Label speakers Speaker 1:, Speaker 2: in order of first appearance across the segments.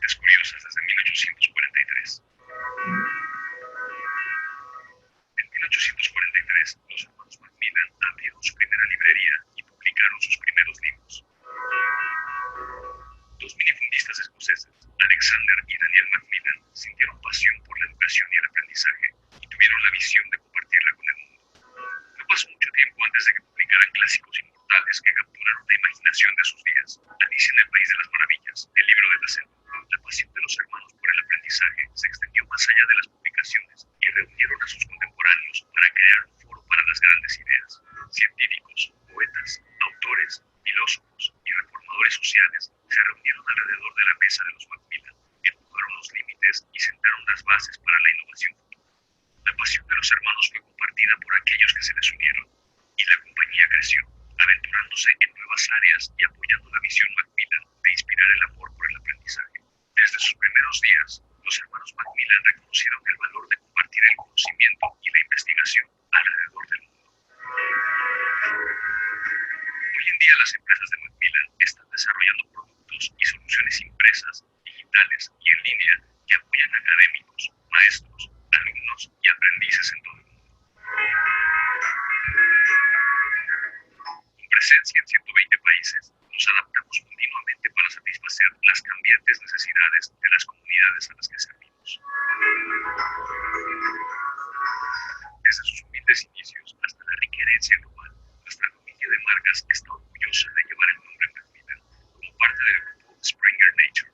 Speaker 1: Mentes Curiosas desde 1843. En 1843, los hermanos Macmillan abrieron su primera librería y publicaron sus primeros libros. Dos minifundistas escoceses, Alexander y Daniel Macmillan, sintieron pasión por la educación y el aprendizaje y tuvieron la visión de compartirla con el mundo. No pasó mucho tiempo antes de que publicaran clásicos inmortales que capturaron la imaginación de sus días. Alicia en el País de las Maravillas, el libro de la selva. La pasión de los hermanos por el aprendizaje se extendió más allá de las publicaciones y reunieron a sus contemporáneos para crear un foro para las grandes ideas. Científicos, poetas, autores, filósofos y reformadores sociales se reunieron alrededor de la mesa de los Macmillan, empujaron los límites y sentaron las bases para la innovación futura. La pasión de los hermanos fue compartida por aquellos que se les unieron, y la compañía creció, aventurándose en nuevas áreas y apoyando la visión Macmillan de inspirar el amor por el aprendizaje. Desde sus primeros días, los hermanos Macmillan reconocieron el valor de compartir el conocimiento y la investigación alrededor del mundo. Hoy en día las empresas de Macmillan están desarrollando productos y soluciones impresas, digitales y en línea que apoyan a académicos, maestros, alumnos y aprendices en todo el mundo. Con presencia en 120 países, nos adaptamos continuamente para satisfacer las cambiantes necesidades de las comunidades a las que servimos. Desde sus humildes inicios hasta la rica herencia global, nuestra familia de marcas está orgullosa de llevar el nombre Macmillan como parte del grupo Springer Nature.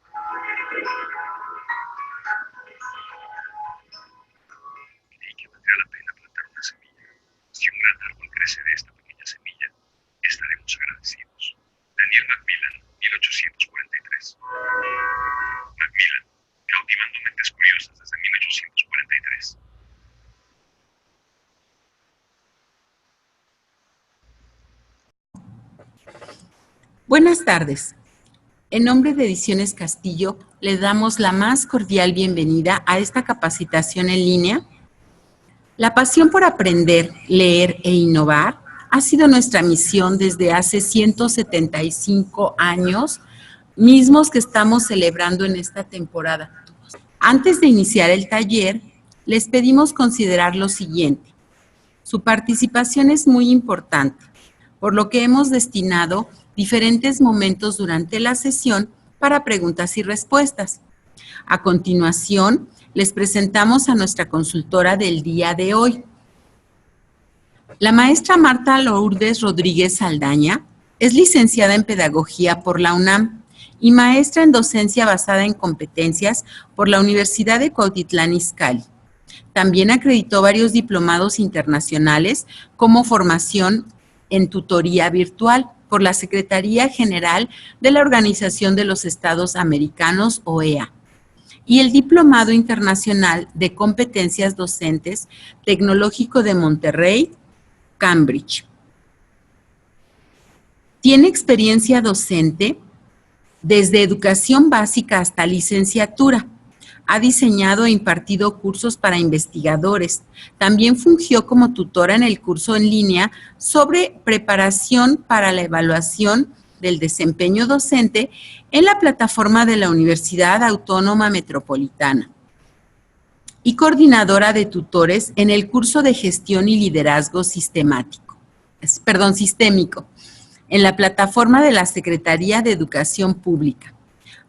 Speaker 1: Creí que valdría la pena plantar una semilla. Si un gran árbol crece de esta pequeña semilla, estaremos agradecidos. Daniel Macmillan, 1843. Macmillan, cautivando mentes curiosas desde 1843.
Speaker 2: Buenas tardes. En nombre de Ediciones Castillo, le damos la más cordial bienvenida a esta capacitación en línea. La pasión por aprender, leer e innovar ha sido nuestra misión desde hace 175 años, mismos que estamos celebrando en esta temporada. Antes de iniciar el taller, les pedimos considerar lo siguiente. Su participación es muy importante, por lo que hemos destinado diferentes momentos durante la sesión para preguntas y respuestas. A continuación, les presentamos a nuestra consultora del día de hoy. La maestra Marta Lourdes Rodríguez Saldaña es licenciada en Pedagogía por la UNAM y maestra en Docencia basada en competencias por la Universidad de Cuautitlán Izcalli. También acreditó varios diplomados internacionales como formación en tutoría virtual por la Secretaría General de la Organización de los Estados Americanos, OEA, y el Diplomado Internacional de Competencias Docentes Tecnológico de Monterrey, Cambridge. Tiene experiencia docente desde educación básica hasta licenciatura. Ha diseñado e impartido cursos para investigadores. También fungió como tutora en el curso en línea sobre preparación para la evaluación del desempeño docente en la plataforma de la Universidad Autónoma Metropolitana y coordinadora de tutores en el curso de Gestión y Liderazgo sistémico, en la plataforma de la Secretaría de Educación Pública,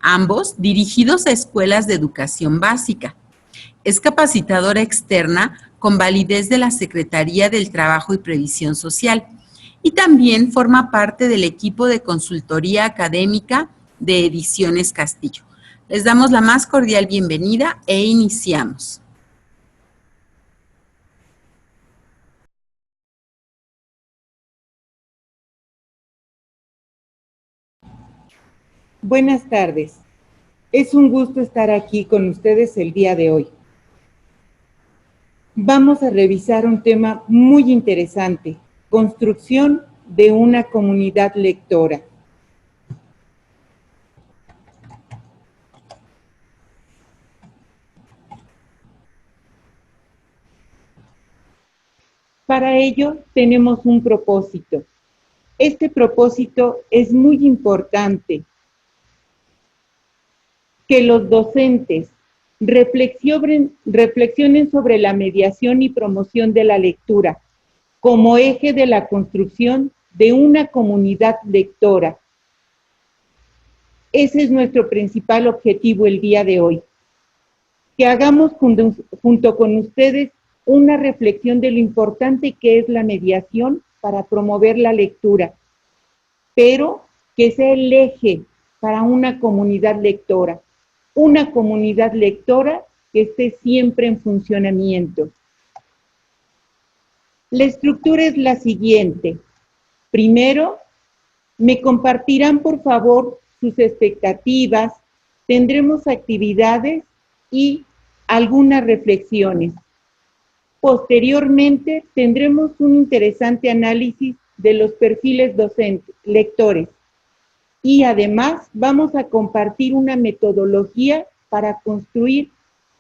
Speaker 2: ambos dirigidos a escuelas de educación básica. Es capacitadora externa con validez de la Secretaría del Trabajo y Previsión Social y también forma parte del equipo de consultoría académica de Ediciones Castillo. Les damos la más cordial bienvenida e iniciamos.
Speaker 3: Buenas tardes. Es un gusto estar aquí con ustedes el día de hoy. Vamos a revisar un tema muy interesante, construcción de una comunidad lectora. Para ello tenemos un propósito. Este propósito es muy importante, que los docentes reflexionen sobre la mediación y promoción de la lectura como eje de la construcción de una comunidad lectora. Ese es nuestro principal objetivo el día de hoy. Que hagamos junto con ustedes una reflexión de lo importante que es la mediación para promover la lectura, pero que sea el eje para una comunidad lectora que esté siempre en funcionamiento. La estructura es la siguiente. Primero, me compartirán por favor sus expectativas, tendremos actividades y algunas reflexiones. Posteriormente, tendremos un interesante análisis de los perfiles lectores. Y además vamos a compartir una metodología para construir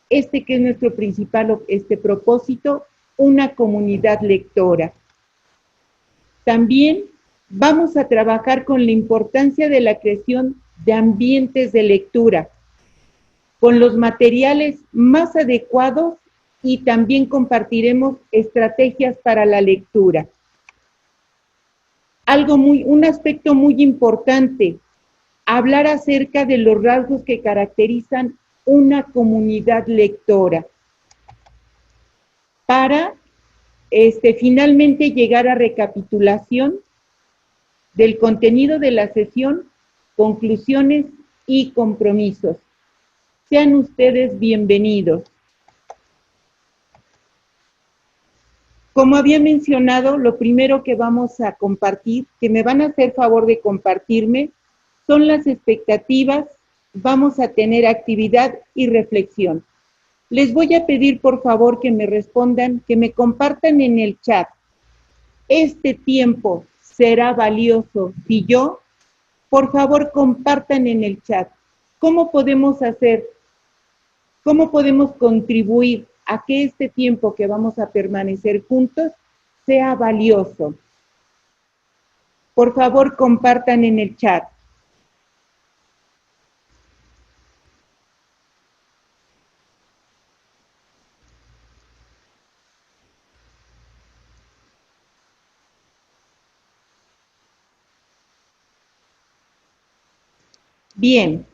Speaker 3: que es nuestro principal propósito, una comunidad lectora. También vamos a trabajar con la importancia de la creación de ambientes de lectura, con los materiales más adecuados y también compartiremos estrategias para la lectura. Un aspecto muy importante, hablar acerca de los rasgos que caracterizan una comunidad lectora para finalmente llegar a recapitulación del contenido de la sesión, conclusiones y compromisos. Sean ustedes bienvenidos. Como había mencionado, lo primero que vamos a compartir, que me van a hacer favor de compartirme, son las expectativas. Vamos a tener actividad y reflexión. Les voy a pedir por favor que me respondan, que me compartan en el chat. Este tiempo será valioso si yo, por favor compartan en el chat. ¿Cómo podemos hacer? ¿Cómo podemos contribuir a que este tiempo que vamos a permanecer juntos sea valioso? Por favor, compartan en el chat. Bien.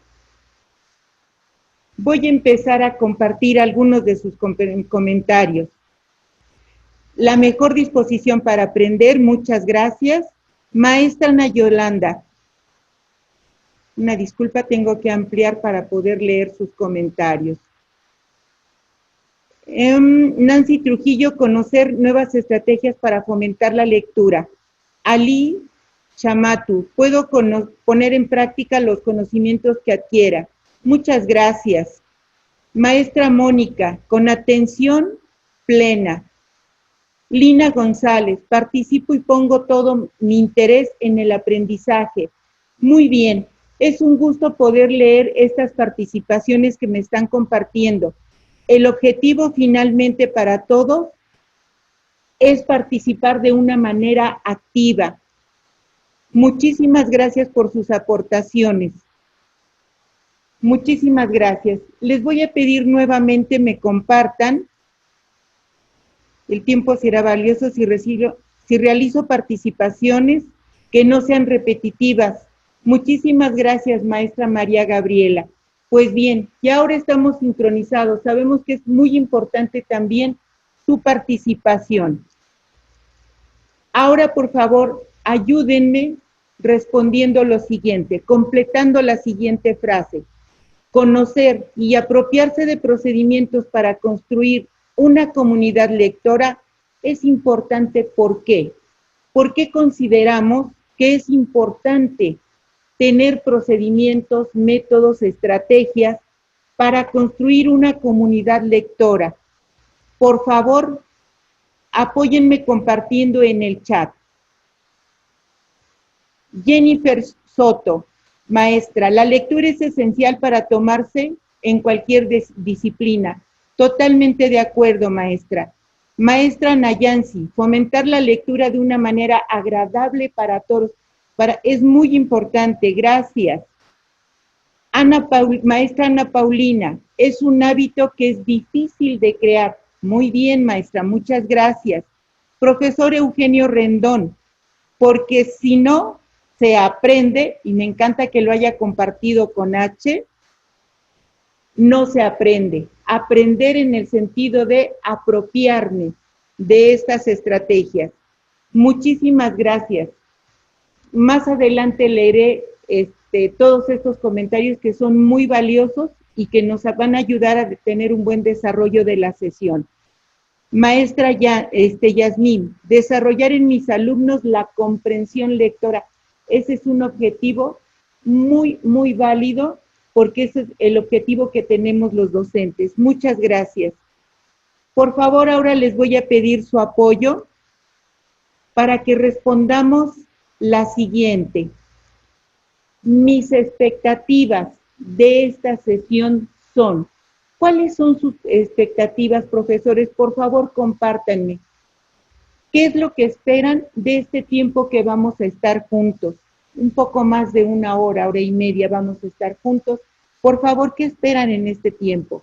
Speaker 3: Voy a empezar a compartir algunos de sus comentarios. La mejor disposición para aprender, muchas gracias. Maestra Ana Yolanda. Una disculpa, tengo que ampliar para poder leer sus comentarios. Nancy Trujillo, conocer nuevas estrategias para fomentar la lectura. Ali Chamatu, puedo poner en práctica los conocimientos que adquiera. Muchas gracias. Maestra Mónica, con atención plena. Lina González, participo y pongo todo mi interés en el aprendizaje. Muy bien, es un gusto poder leer estas participaciones que me están compartiendo. El objetivo finalmente para todos es participar de una manera activa. Muchísimas gracias por sus aportaciones. Muchísimas gracias. Les voy a pedir nuevamente me compartan. El tiempo será valioso si realizo participaciones que no sean repetitivas. Muchísimas gracias, maestra María Gabriela. Pues bien, ya ahora estamos sincronizados. Sabemos que es muy importante también su participación. Ahora, por favor, ayúdenme respondiendo lo siguiente, completando la siguiente frase. Conocer y apropiarse de procedimientos para construir una comunidad lectora es importante. ¿Por qué? ¿Por qué consideramos que es importante tener procedimientos, métodos, estrategias para construir una comunidad lectora? Por favor, apóyenme compartiendo en el chat. Jennifer Soto, maestra, la lectura es esencial para tomarse en cualquier disciplina. Totalmente de acuerdo, maestra. Maestra Nayansi, fomentar la lectura de una manera agradable para todos. Es muy importante, gracias. Maestra Ana Paulina, es un hábito que es difícil de crear. Muy bien, maestra, muchas gracias. Profesor Eugenio Rendón, porque si no se aprende, y me encanta que lo haya compartido con H, no se aprende. Aprender en el sentido de apropiarme de estas estrategias. Muchísimas gracias. Más adelante leeré todos estos comentarios que son muy valiosos y que nos van a ayudar a tener un buen desarrollo de la sesión. Maestra Yasmín, desarrollar en mis alumnos la comprensión lectora. Ese es un objetivo muy, muy válido porque ese es el objetivo que tenemos los docentes. Muchas gracias. Por favor, ahora les voy a pedir su apoyo para que respondamos la siguiente. Mis expectativas de esta sesión son, ¿cuáles son sus expectativas, profesores? Por favor, compártanme. ¿Qué es lo que esperan de este tiempo que vamos a estar juntos? Un poco más de una hora, hora y media vamos a estar juntos. Por favor, ¿qué esperan en este tiempo?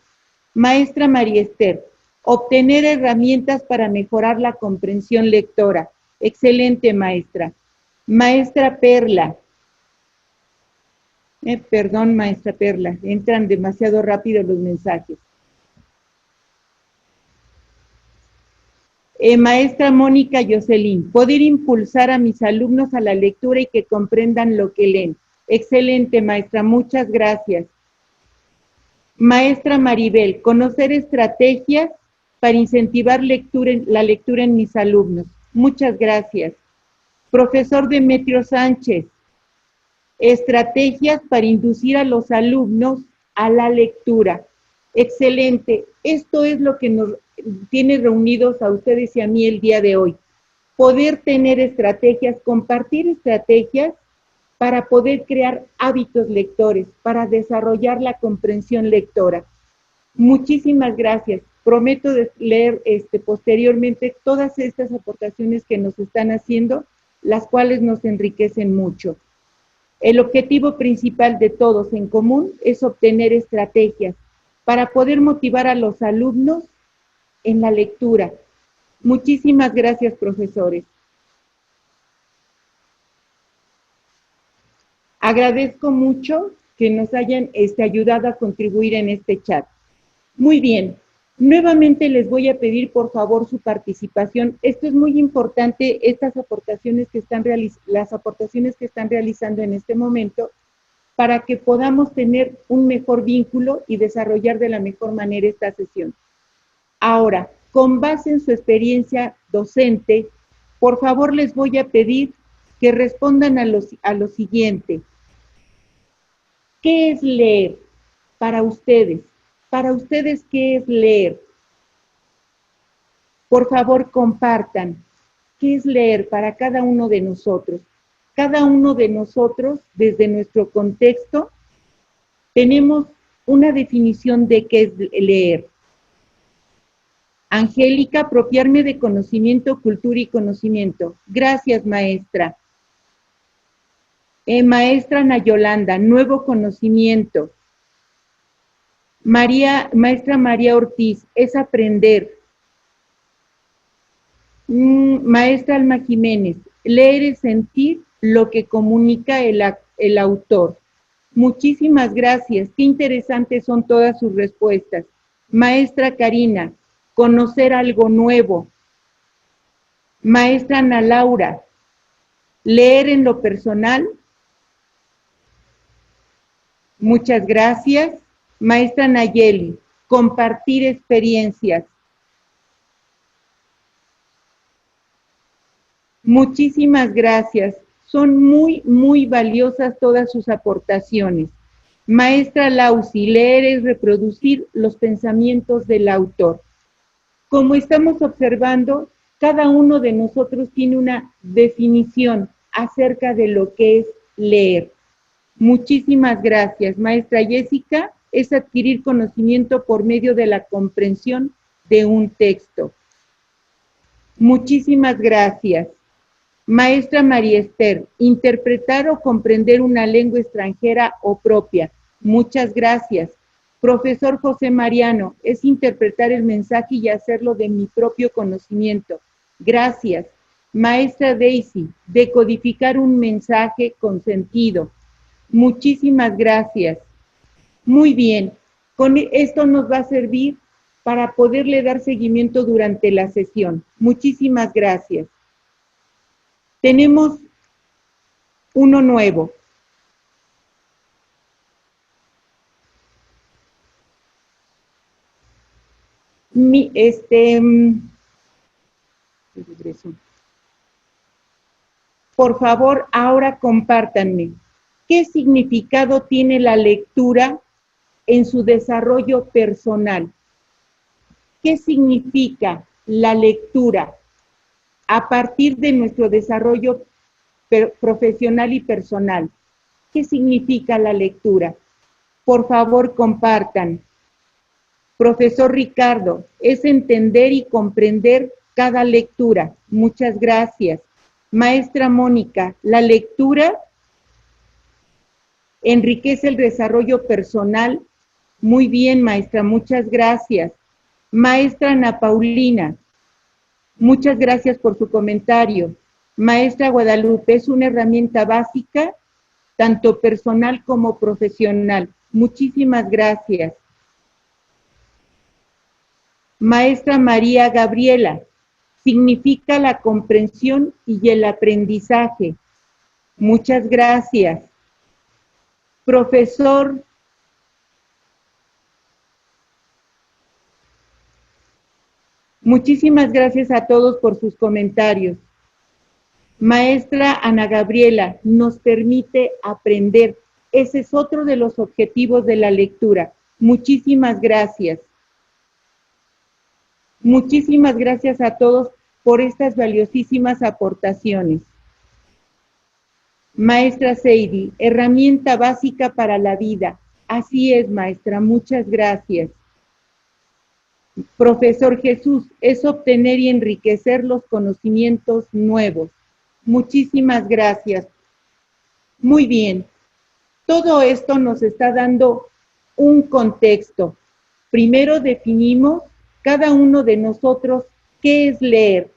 Speaker 3: Maestra María Esther, obtener herramientas para mejorar la comprensión lectora. Excelente, maestra. Maestra Perla. Perdón, maestra Perla, entran demasiado rápido los mensajes. Maestra Mónica Jocelyn, poder impulsar a mis alumnos a la lectura y que comprendan lo que leen. Excelente, maestra, muchas gracias. Maestra Maribel, conocer estrategias para incentivar la lectura en mis alumnos. Muchas gracias. Profesor Demetrio Sánchez, estrategias para inducir a los alumnos a la lectura. Excelente. Esto es lo que nos tiene reunidos a ustedes y a mí el día de hoy. Poder tener estrategias, compartir estrategias para poder crear hábitos lectores, para desarrollar la comprensión lectora. Muchísimas gracias. Prometo leer posteriormente todas estas aportaciones que nos están haciendo, las cuales nos enriquecen mucho. El objetivo principal de todos en común es obtener estrategias para poder motivar a los alumnos en la lectura. Muchísimas gracias, profesores. Agradezco mucho que nos hayan ayudado a contribuir en este chat. Muy bien. Nuevamente les voy a pedir, por favor, su participación. Esto es muy importante, las aportaciones que están realizando en este momento, para que podamos tener un mejor vínculo y desarrollar de la mejor manera esta sesión. Ahora, con base en su experiencia docente, por favor les voy a pedir que respondan a lo siguiente. ¿Qué es leer para ustedes? Para ustedes, ¿qué es leer? Por favor, compartan. ¿Qué es leer para cada uno de nosotros? Cada uno de nosotros, desde nuestro contexto, tenemos una definición de qué es leer. Angélica, apropiarme de conocimiento, cultura y conocimiento. Gracias, maestra. Maestra Nayolanda, nuevo conocimiento. Maestra María Ortiz, es aprender. Maestra Alma Jiménez, leer es sentir lo que comunica el autor. Muchísimas gracias, qué interesantes son todas sus respuestas. Maestra Karina, conocer algo nuevo. Maestra Ana Laura, leer en lo personal. Muchas gracias. Maestra Nayeli, compartir experiencias. Muchísimas gracias. Son muy, muy valiosas todas sus aportaciones. Maestra Lausi, leer es reproducir los pensamientos del autor. Como estamos observando, cada uno de nosotros tiene una definición acerca de lo que es leer. Muchísimas gracias. Maestra Jessica, es adquirir conocimiento por medio de la comprensión de un texto. Muchísimas gracias. Maestra María Esther, interpretar o comprender una lengua extranjera o propia. Muchas gracias. Profesor José Mariano, es interpretar el mensaje y hacerlo de mi propio conocimiento. Gracias. Maestra Daisy, decodificar un mensaje con sentido. Muchísimas gracias. Muy bien. Con esto nos va a servir para poderle dar seguimiento durante la sesión. Muchísimas gracias. Tenemos uno nuevo. Por favor, ahora compártanme. ¿Qué significado tiene la lectura en su desarrollo personal? ¿Qué significa la lectura a partir de nuestro desarrollo profesional y personal? ¿Qué significa la lectura? Por favor, compartan. Profesor Ricardo, es entender y comprender cada lectura. Muchas gracias. Maestra Mónica, la lectura enriquece el desarrollo personal. Muy bien, maestra, muchas gracias. Maestra Ana Paulina, muchas gracias por su comentario. Maestra Guadalupe, es una herramienta básica, tanto personal como profesional. Muchísimas gracias. Maestra María Gabriela, significa la comprensión y el aprendizaje. Muchas gracias. Profesor muchísimas gracias a todos por sus comentarios. Maestra Ana Gabriela, nos permite aprender. Ese es otro de los objetivos de la lectura. Muchísimas gracias. Muchísimas gracias a todos por estas valiosísimas aportaciones. Maestra Seidi, herramienta básica para la vida. Así es, maestra, muchas gracias. Profesor Jesús, es obtener y enriquecer los conocimientos nuevos. Muchísimas gracias. Muy bien. Todo esto nos está dando un contexto. Primero definimos cada uno de nosotros qué es leer.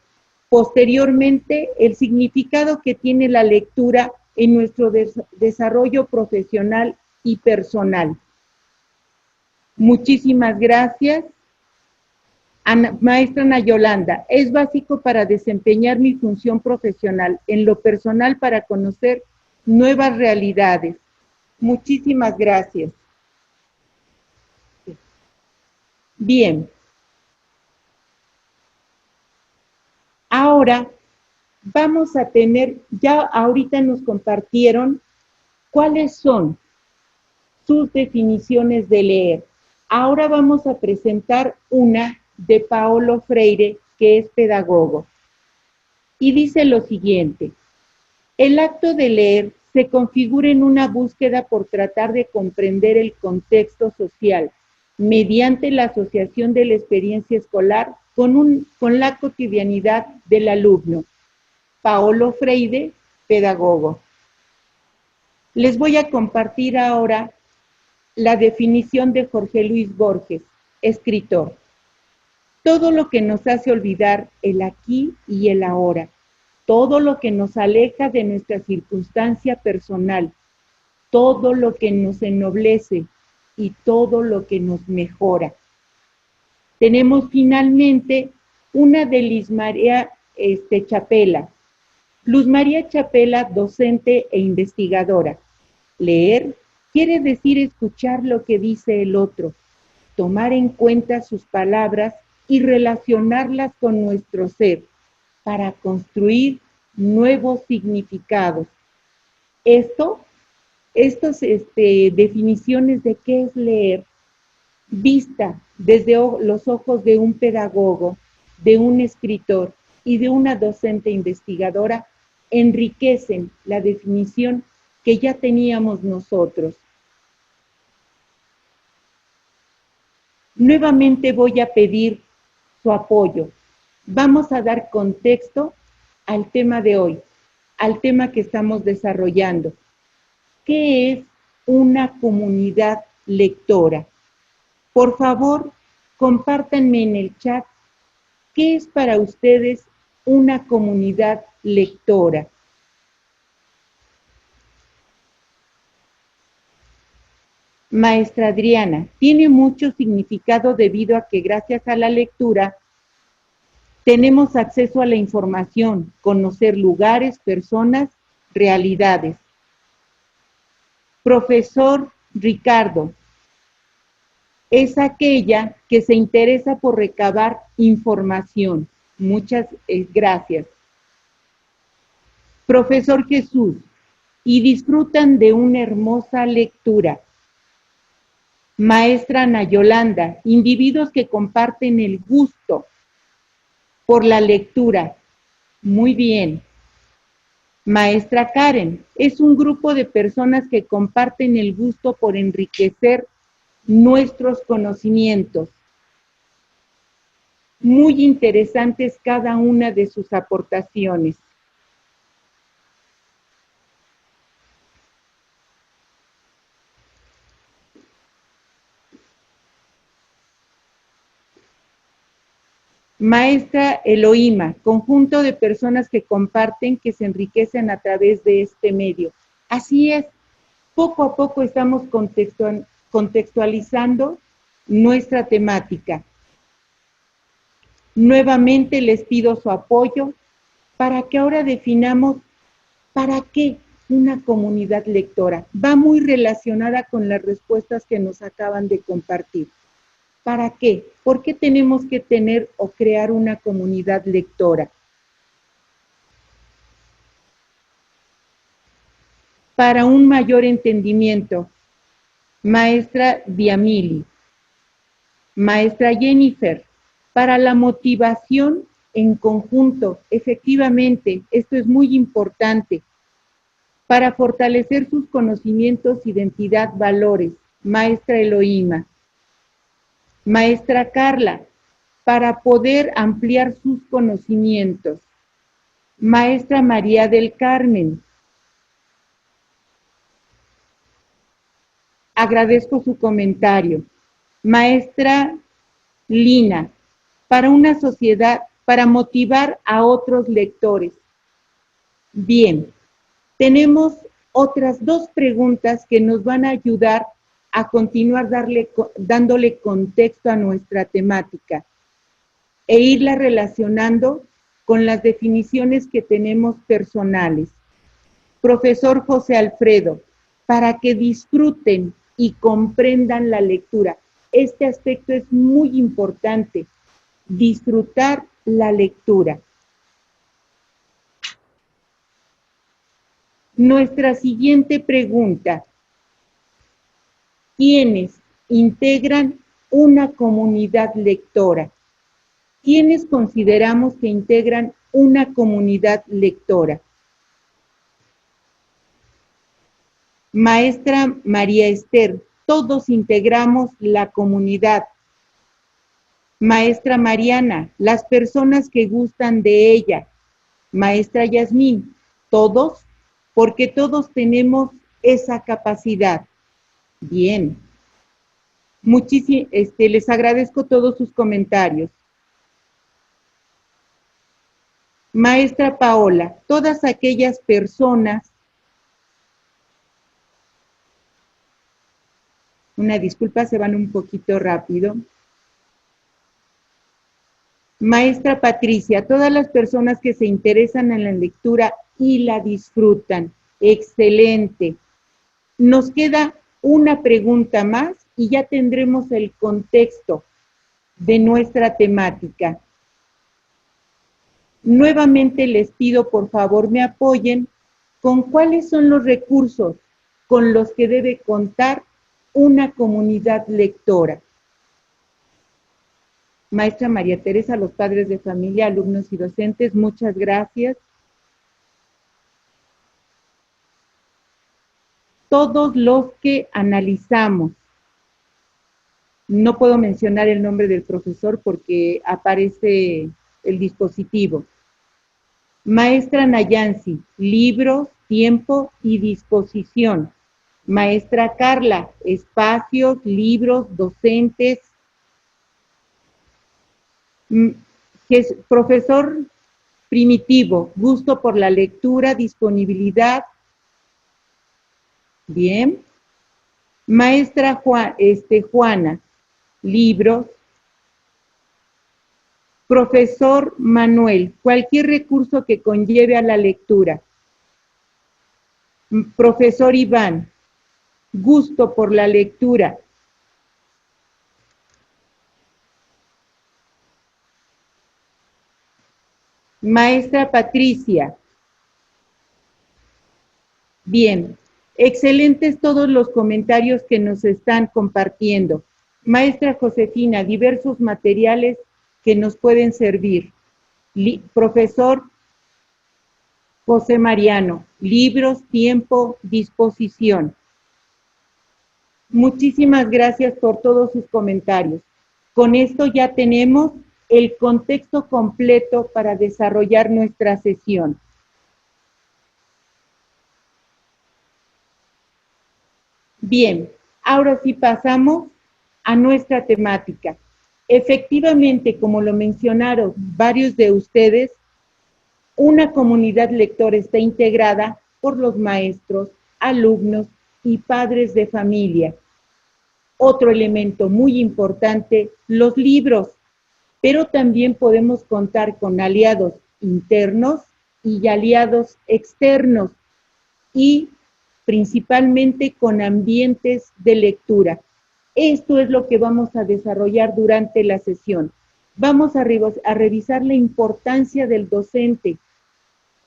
Speaker 3: Posteriormente, el significado que tiene la lectura en nuestro desarrollo profesional y personal. Muchísimas gracias. Maestra Ana Yolanda, es básico para desempeñar mi función profesional, en lo personal para conocer nuevas realidades. Muchísimas gracias. Bien. Ahora vamos a tener, ya ahorita nos compartieron cuáles son sus definiciones de leer. Ahora vamos a presentar una de Paulo Freire, que es pedagogo. Y dice lo siguiente: el acto de leer se configura en una búsqueda por tratar de comprender el contexto social mediante la asociación de la experiencia escolar con la cotidianidad del alumno. Paulo Freire, pedagogo. Les voy a compartir ahora la definición de Jorge Luis Borges, escritor. Todo lo que nos hace olvidar el aquí y el ahora, todo lo que nos aleja de nuestra circunstancia personal, todo lo que nos ennoblece y todo lo que nos mejora. Tenemos finalmente una de Luz María Chapela. Luz María Chapela, docente e investigadora. Leer quiere decir escuchar lo que dice el otro, tomar en cuenta sus palabras y relacionarlas con nuestro ser para construir nuevos significados. Estas definiciones de qué es leer, vista desde los ojos de un pedagogo, de un escritor y de una docente investigadora, enriquecen la definición que ya teníamos nosotros. Nuevamente voy a pedir su apoyo. Vamos a dar contexto al tema de hoy, al tema que estamos desarrollando. ¿Qué es una comunidad lectora? Por favor, compártanme en el chat qué es para ustedes una comunidad lectora. Maestra Adriana, tiene mucho significado debido a que gracias a la lectura tenemos acceso a la información, conocer lugares, personas, realidades. Profesor Ricardo, es aquella que se interesa por recabar información. Muchas gracias. Profesor Jesús, y disfrutan de una hermosa lectura. Maestra Ana Yolanda, individuos que comparten el gusto por la lectura. Muy bien. Maestra Karen, es un grupo de personas que comparten el gusto por enriquecer nuestros conocimientos. Muy interesantes cada una de sus aportaciones. Maestra Eloíma, conjunto de personas que comparten, que se enriquecen a través de este medio. Así es, poco a poco estamos contextualizando nuestra temática. Nuevamente les pido su apoyo para que ahora definamos para qué una comunidad lectora. Va muy relacionada con las respuestas que nos acaban de compartir. ¿Para qué? ¿Por qué tenemos que tener o crear una comunidad lectora? Para un mayor entendimiento. Maestra Diamili. Maestra Jennifer, para la motivación en conjunto. Efectivamente, esto es muy importante. Para fortalecer sus conocimientos, identidad, valores. Maestra Eloíma. Maestra Carla, para poder ampliar sus conocimientos. Maestra María del Carmen. Agradezco su comentario. Maestra Lina, para una sociedad, para motivar a otros lectores. Bien, tenemos otras dos preguntas que nos van a ayudar a continuar dándole contexto a nuestra temática e irla relacionando con las definiciones que tenemos personales. Profesor José Alfredo, para que disfruten y comprendan la lectura. Este aspecto es muy importante, disfrutar la lectura. Nuestra siguiente pregunta. ¿Quiénes integran una comunidad lectora? ¿Quiénes consideramos que integran una comunidad lectora? Maestra María Esther, todos integramos la comunidad. Maestra Mariana, las personas que gustan de ella. Maestra Yasmín, todos, porque todos tenemos esa capacidad. Bien. Les agradezco todos sus comentarios. Maestra Paola, todas aquellas personas. Una disculpa, se van un poquito rápido. Maestra Patricia, todas las personas que se interesan en la lectura y la disfrutan. Excelente. Nos queda una pregunta más y ya tendremos el contexto de nuestra temática. Nuevamente les pido, por favor, me apoyen con cuáles son los recursos con los que debe contar una comunidad lectora. Maestra María Teresa, los padres de familia, alumnos y docentes, muchas gracias. Todos los que analizamos, no puedo mencionar el nombre del profesor porque aparece el dispositivo. Maestra Nayansi, libros, tiempo y disposición. Maestra Carla, espacios, libros, docentes. Profesor Primitivo, gusto por la lectura, disponibilidad. Bien. Maestra Juana, libros. Profesor Manuel, cualquier recurso que conlleve a la lectura. Profesor Iván, gusto por la lectura. Maestra Patricia. Bien, excelentes todos los comentarios que nos están compartiendo. Maestra Josefina, diversos materiales que nos pueden servir. Profesor José Mariano, libros, tiempo, disposición. Muchísimas gracias por todos sus comentarios. Con esto ya tenemos el contexto completo para desarrollar nuestra sesión. Bien, ahora sí pasamos a nuestra temática. Efectivamente, como lo mencionaron varios de ustedes, una comunidad lectora está integrada por los maestros, alumnos y padres de familia. Otro elemento muy importante, los libros, pero también podemos contar con aliados internos y aliados externos y principalmente con ambientes de lectura. Esto es lo que vamos a desarrollar durante la sesión. Vamos a revisar la importancia del docente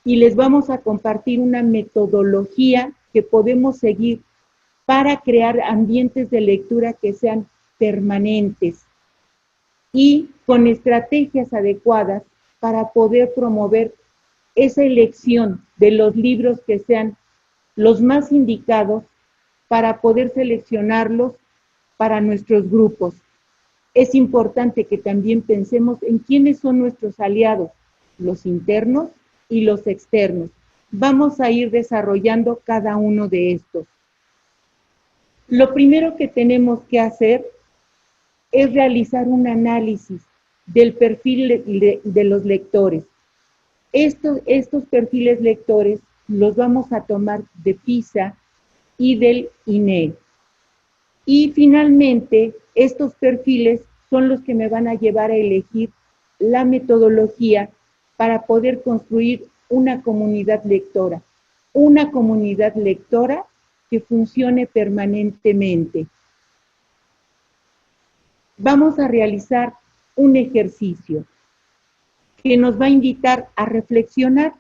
Speaker 3: y les vamos a compartir una metodología que podemos seguir para crear ambientes de lectura que sean permanentes y con estrategias adecuadas para poder promover esa elección de los libros que sean los más indicados para poder seleccionarlos para nuestros grupos. Es importante que también pensemos en quiénes son nuestros aliados, los internos y los externos. Vamos a ir desarrollando cada uno de estos. Lo primero que tenemos que hacer es realizar un análisis del perfil de los lectores. Estos perfiles lectores los vamos a tomar de PISA y del INEE. Y finalmente, estos perfiles son los que me van a llevar a elegir la metodología para poder construir una comunidad lectora que funcione permanentemente. Vamos a realizar un ejercicio que nos va a invitar a reflexionar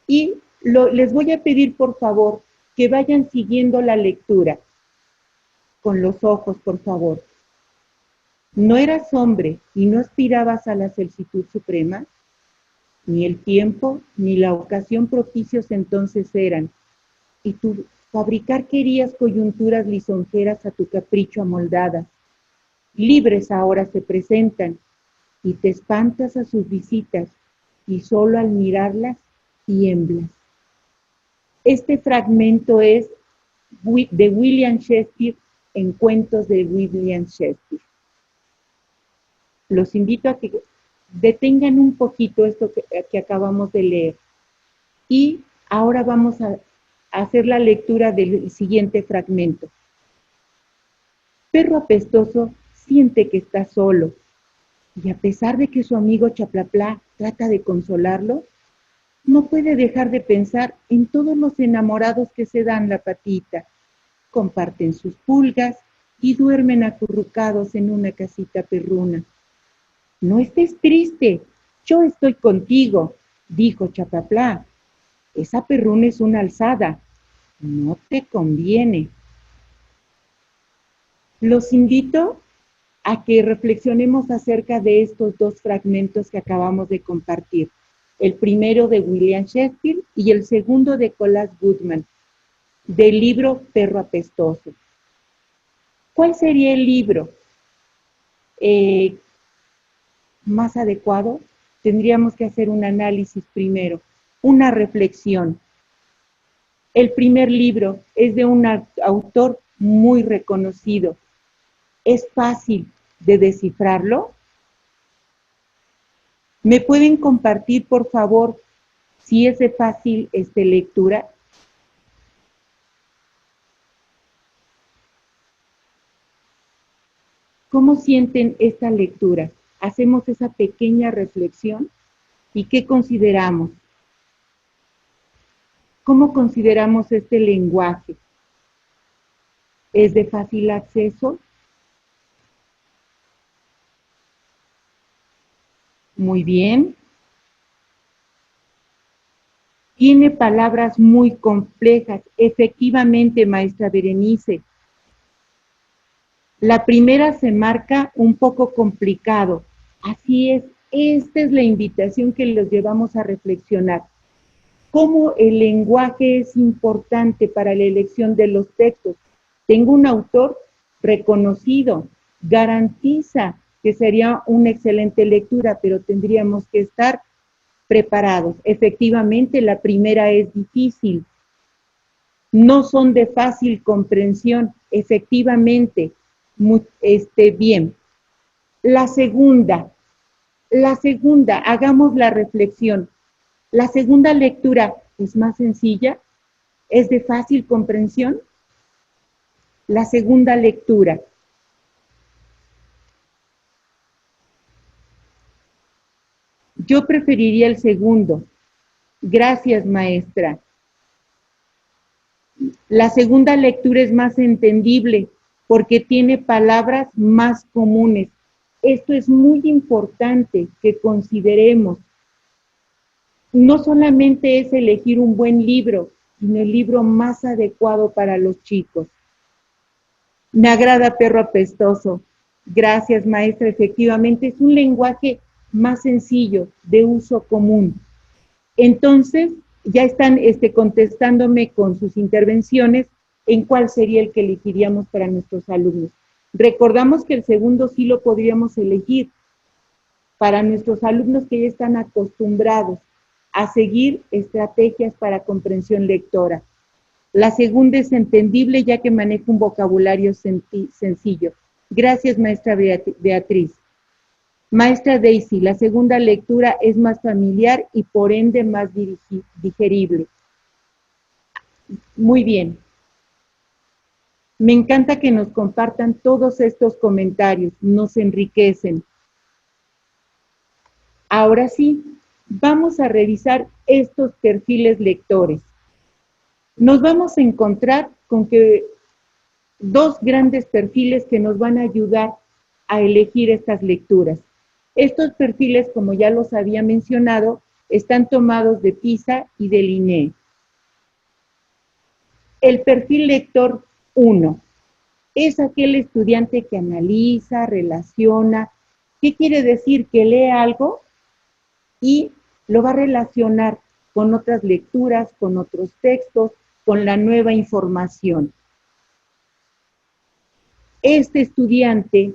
Speaker 3: y les voy a pedir por favor que vayan siguiendo la lectura. Con los ojos, por favor. ¿No eras hombre y no aspirabas a la celsitud suprema? Ni el tiempo ni la ocasión propicios entonces eran, y tú fabricar querías coyunturas lisonjeras a tu capricho amoldadas. Libres ahora se presentan, y te espantas a sus visitas, y solo al mirarlas tiemblas. Este fragmento es de William Shakespeare, en Cuentos de William Shakespeare. Los invito a que detengan un poquito esto que acabamos de leer. Y ahora vamos a hacer la lectura del siguiente fragmento. Perro apestoso siente que está solo, y a pesar de que su amigo Chaplaplá trata de consolarlo, no puede dejar de pensar en todos los enamorados que se dan la patita. Comparten sus pulgas y duermen acurrucados en una casita perruna. No estés triste, yo estoy contigo, dijo Chaplaplá. Esa perruna es una alzada, no te conviene. Los invito a que reflexionemos acerca de estos dos fragmentos que acabamos de compartir. El primero de William Shakespeare y el segundo de Colas Goodman, del libro Perro apestoso. ¿Cuál sería el libro más adecuado? Tendríamos que hacer un análisis primero, una reflexión. El primer libro es de un autor muy reconocido. ¿Es fácil de descifrarlo? ¿Me pueden compartir, por favor, si es de fácil lectura? ¿Cómo sienten esta lectura? Hacemos esa pequeña reflexión y ¿qué consideramos? ¿Cómo consideramos este lenguaje? ¿Es de fácil acceso? Muy bien. Tiene palabras muy complejas. Efectivamente, maestra Berenice. La primera se marca un poco complicado. Así es, esta es la invitación que los llevamos a reflexionar. ¿Cómo el lenguaje es importante para la elección de los textos? Tengo un autor reconocido, garantiza que sería una excelente lectura, pero tendríamos que estar preparados. Efectivamente, la primera es difícil. No son de fácil comprensión, efectivamente. Bien. La segunda, hagamos la reflexión. La segunda lectura es más sencilla, es de fácil comprensión. La segunda lectura. Yo preferiría el segundo. Gracias, maestra. La segunda lectura es más entendible porque tiene palabras más comunes. Esto es muy importante que consideremos. No solamente es elegir un buen libro, sino el libro más adecuado para los chicos. Me agrada Perro Apestoso. Gracias, maestra. Efectivamente, es un lenguaje más sencillo, de uso común. Entonces, ya están contestándome con sus intervenciones en cuál sería el que elegiríamos para nuestros alumnos. Recordamos que el segundo sí lo podríamos elegir para nuestros alumnos que ya están acostumbrados a seguir estrategias para comprensión lectora. La segunda es entendible ya que maneja un vocabulario sencillo. Gracias, maestra Beatriz. Maestra Daisy, la segunda lectura es más familiar y por ende más digerible. Muy bien. Me encanta que nos compartan todos estos comentarios, nos enriquecen. Ahora sí, vamos a revisar estos perfiles lectores. Nos vamos a encontrar con que dos grandes perfiles que nos van a ayudar a elegir estas lecturas. Estos perfiles, como ya los había mencionado, están tomados de PISA y del INEE. El perfil lector 1 es aquel estudiante que analiza, relaciona. ¿Qué quiere decir? Que lee algo y lo va a relacionar con otras lecturas, con otros textos, con la nueva información. Este estudiante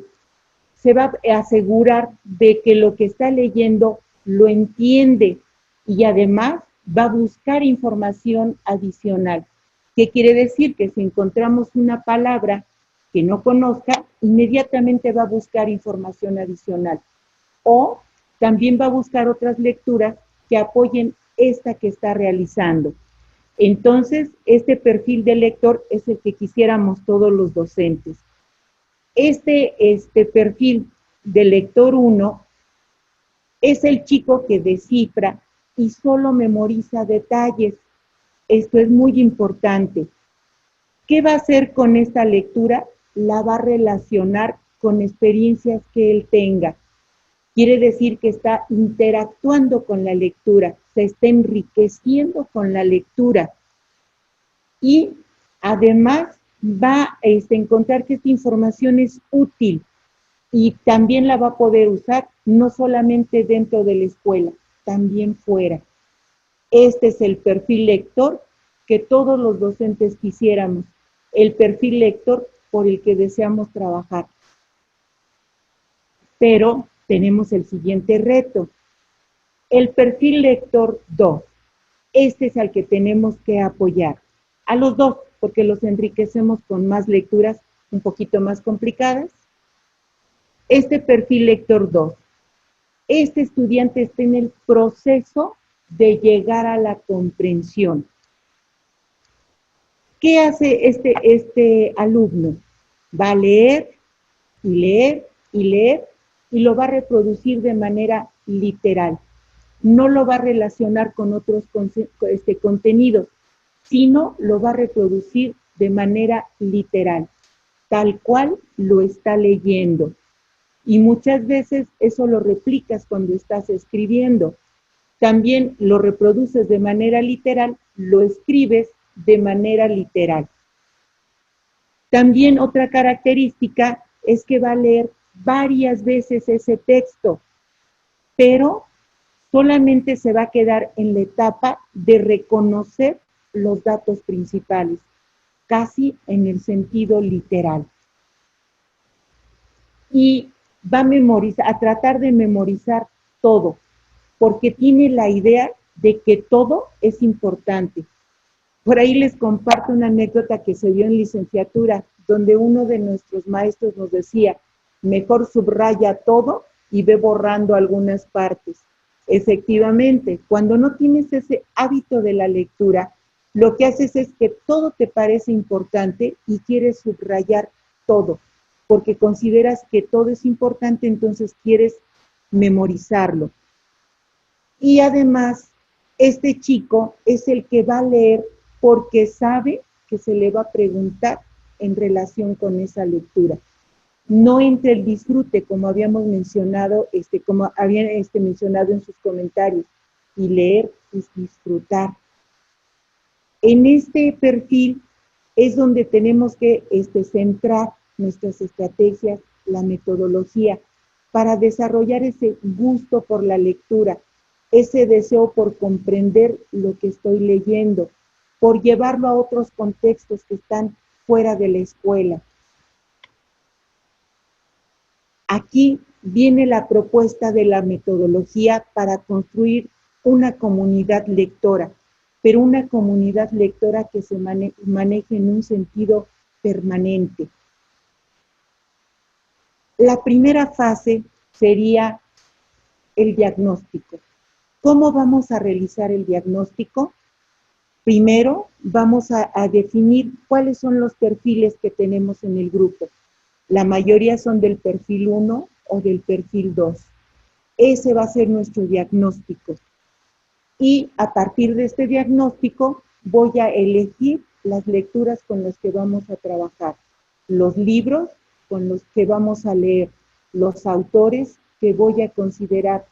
Speaker 3: se va a asegurar de que lo que está leyendo lo entiende y además va a buscar información adicional. ¿Qué quiere decir? Que si encontramos una palabra que no conozca, inmediatamente va a buscar información adicional. O también va a buscar otras lecturas que apoyen esta que está realizando. Entonces, este perfil de lector es el que quisiéramos todos los docentes. Este perfil de lector 1 es el chico que descifra y solo memoriza detalles. Esto es muy importante. ¿Qué va a hacer con esta lectura? La va a relacionar con experiencias que él tenga. Quiere decir que está interactuando con la lectura, se está enriqueciendo con la lectura. Y además va a encontrar que esta información es útil y también la va a poder usar no solamente dentro de la escuela, también fuera. Este es el perfil lector que todos los docentes quisiéramos, el perfil lector por el que deseamos trabajar. Pero tenemos el siguiente reto, el perfil lector 2. Este es al que tenemos que apoyar. a los dos, porque los enriquecemos con más lecturas un poquito más complicadas. Este perfil lector 2. Este estudiante está en el proceso de llegar a la comprensión. ¿Qué hace este alumno? Va a leer y leer y leer y lo va a reproducir de manera literal. No lo va a relacionar con otros contenidos, sino lo va a reproducir de manera literal, tal cual lo está leyendo. Y muchas veces eso lo replicas cuando estás escribiendo. También lo reproduces de manera literal, lo escribes de manera literal. También otra característica es que va a leer varias veces ese texto, pero solamente se va a quedar en la etapa de reconocer los datos principales, casi en el sentido literal. Y va a tratar de memorizar todo, porque tiene la idea de que todo es importante. Por ahí les comparto una anécdota que se dio en licenciatura, donde uno de nuestros maestros nos decía, mejor subraya todo y ve borrando algunas partes. Efectivamente, cuando no tienes ese hábito de la lectura, lo que haces es que todo te parece importante y quieres subrayar todo, porque consideras que todo es importante, entonces quieres memorizarlo. Y además, este chico es el que va a leer porque sabe que se le va a preguntar en relación con esa lectura. No entre el disfrute, como habíamos mencionado, como habían mencionado en sus comentarios, y leer es disfrutar. En este perfil es donde tenemos que centrar nuestras estrategias, la metodología, para desarrollar ese gusto por la lectura, ese deseo por comprender lo que estoy leyendo, por llevarlo a otros contextos que están fuera de la escuela. Aquí viene la propuesta de la metodología para construir una comunidad lectora, pero una comunidad lectora que se maneje en un sentido permanente. La primera fase sería el diagnóstico. ¿Cómo vamos a realizar el diagnóstico? Primero, vamos a definir cuáles son los perfiles que tenemos en el grupo. La mayoría son del perfil 1 o del perfil 2. Ese va a ser nuestro diagnóstico. Y a partir de este diagnóstico voy a elegir las lecturas con las que vamos a trabajar, los libros con los que vamos a leer, los autores que voy a considerar,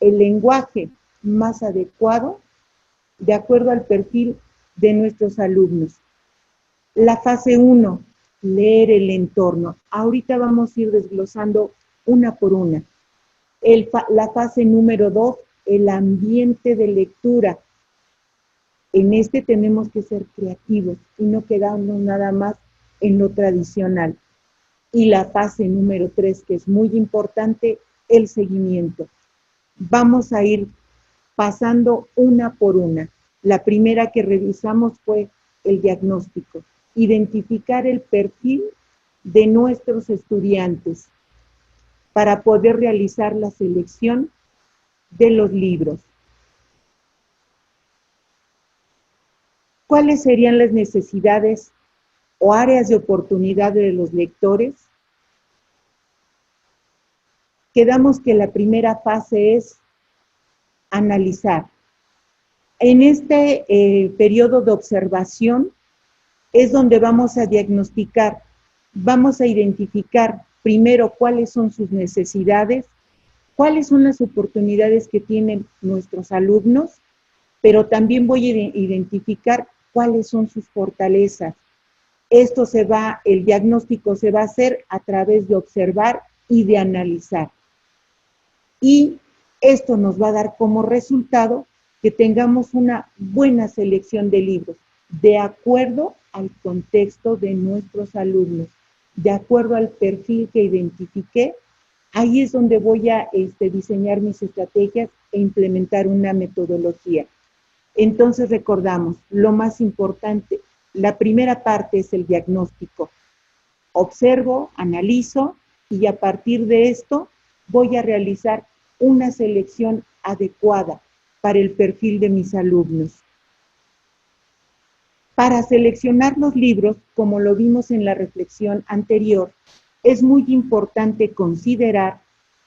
Speaker 3: el lenguaje más adecuado de acuerdo al perfil de nuestros alumnos. La fase 1, leer el entorno. Ahorita vamos a ir desglosando una por una. La fase número 2, el ambiente de lectura. En este tenemos que ser creativos y no quedarnos nada más en lo tradicional. Y la fase número 3, que es muy importante, el seguimiento. Vamos a ir pasando una por una. La primera que revisamos fue el diagnóstico, identificar el perfil de nuestros estudiantes para poder realizar la selección de los libros. ¿Cuáles serían las necesidades o áreas de oportunidad de los lectores? Quedamos que la primera fase es analizar. En este periodo de observación es donde vamos a diagnosticar, vamos a identificar primero cuáles son sus necesidades, cuáles son las oportunidades que tienen nuestros alumnos, pero también voy a identificar cuáles son sus fortalezas. El diagnóstico se va a hacer a través de observar y de analizar. Y esto nos va a dar como resultado que tengamos una buena selección de libros, de acuerdo al contexto de nuestros alumnos, de acuerdo al perfil que identifiqué. Ahí es donde voy a diseñar mis estrategias e implementar una metodología. Entonces recordamos, lo más importante, La primera parte es el diagnóstico. Observo, analizo y a partir de esto voy a realizar una selección adecuada para el perfil de mis alumnos. Para seleccionar los libros, como lo vimos en la reflexión anterior, es muy importante considerar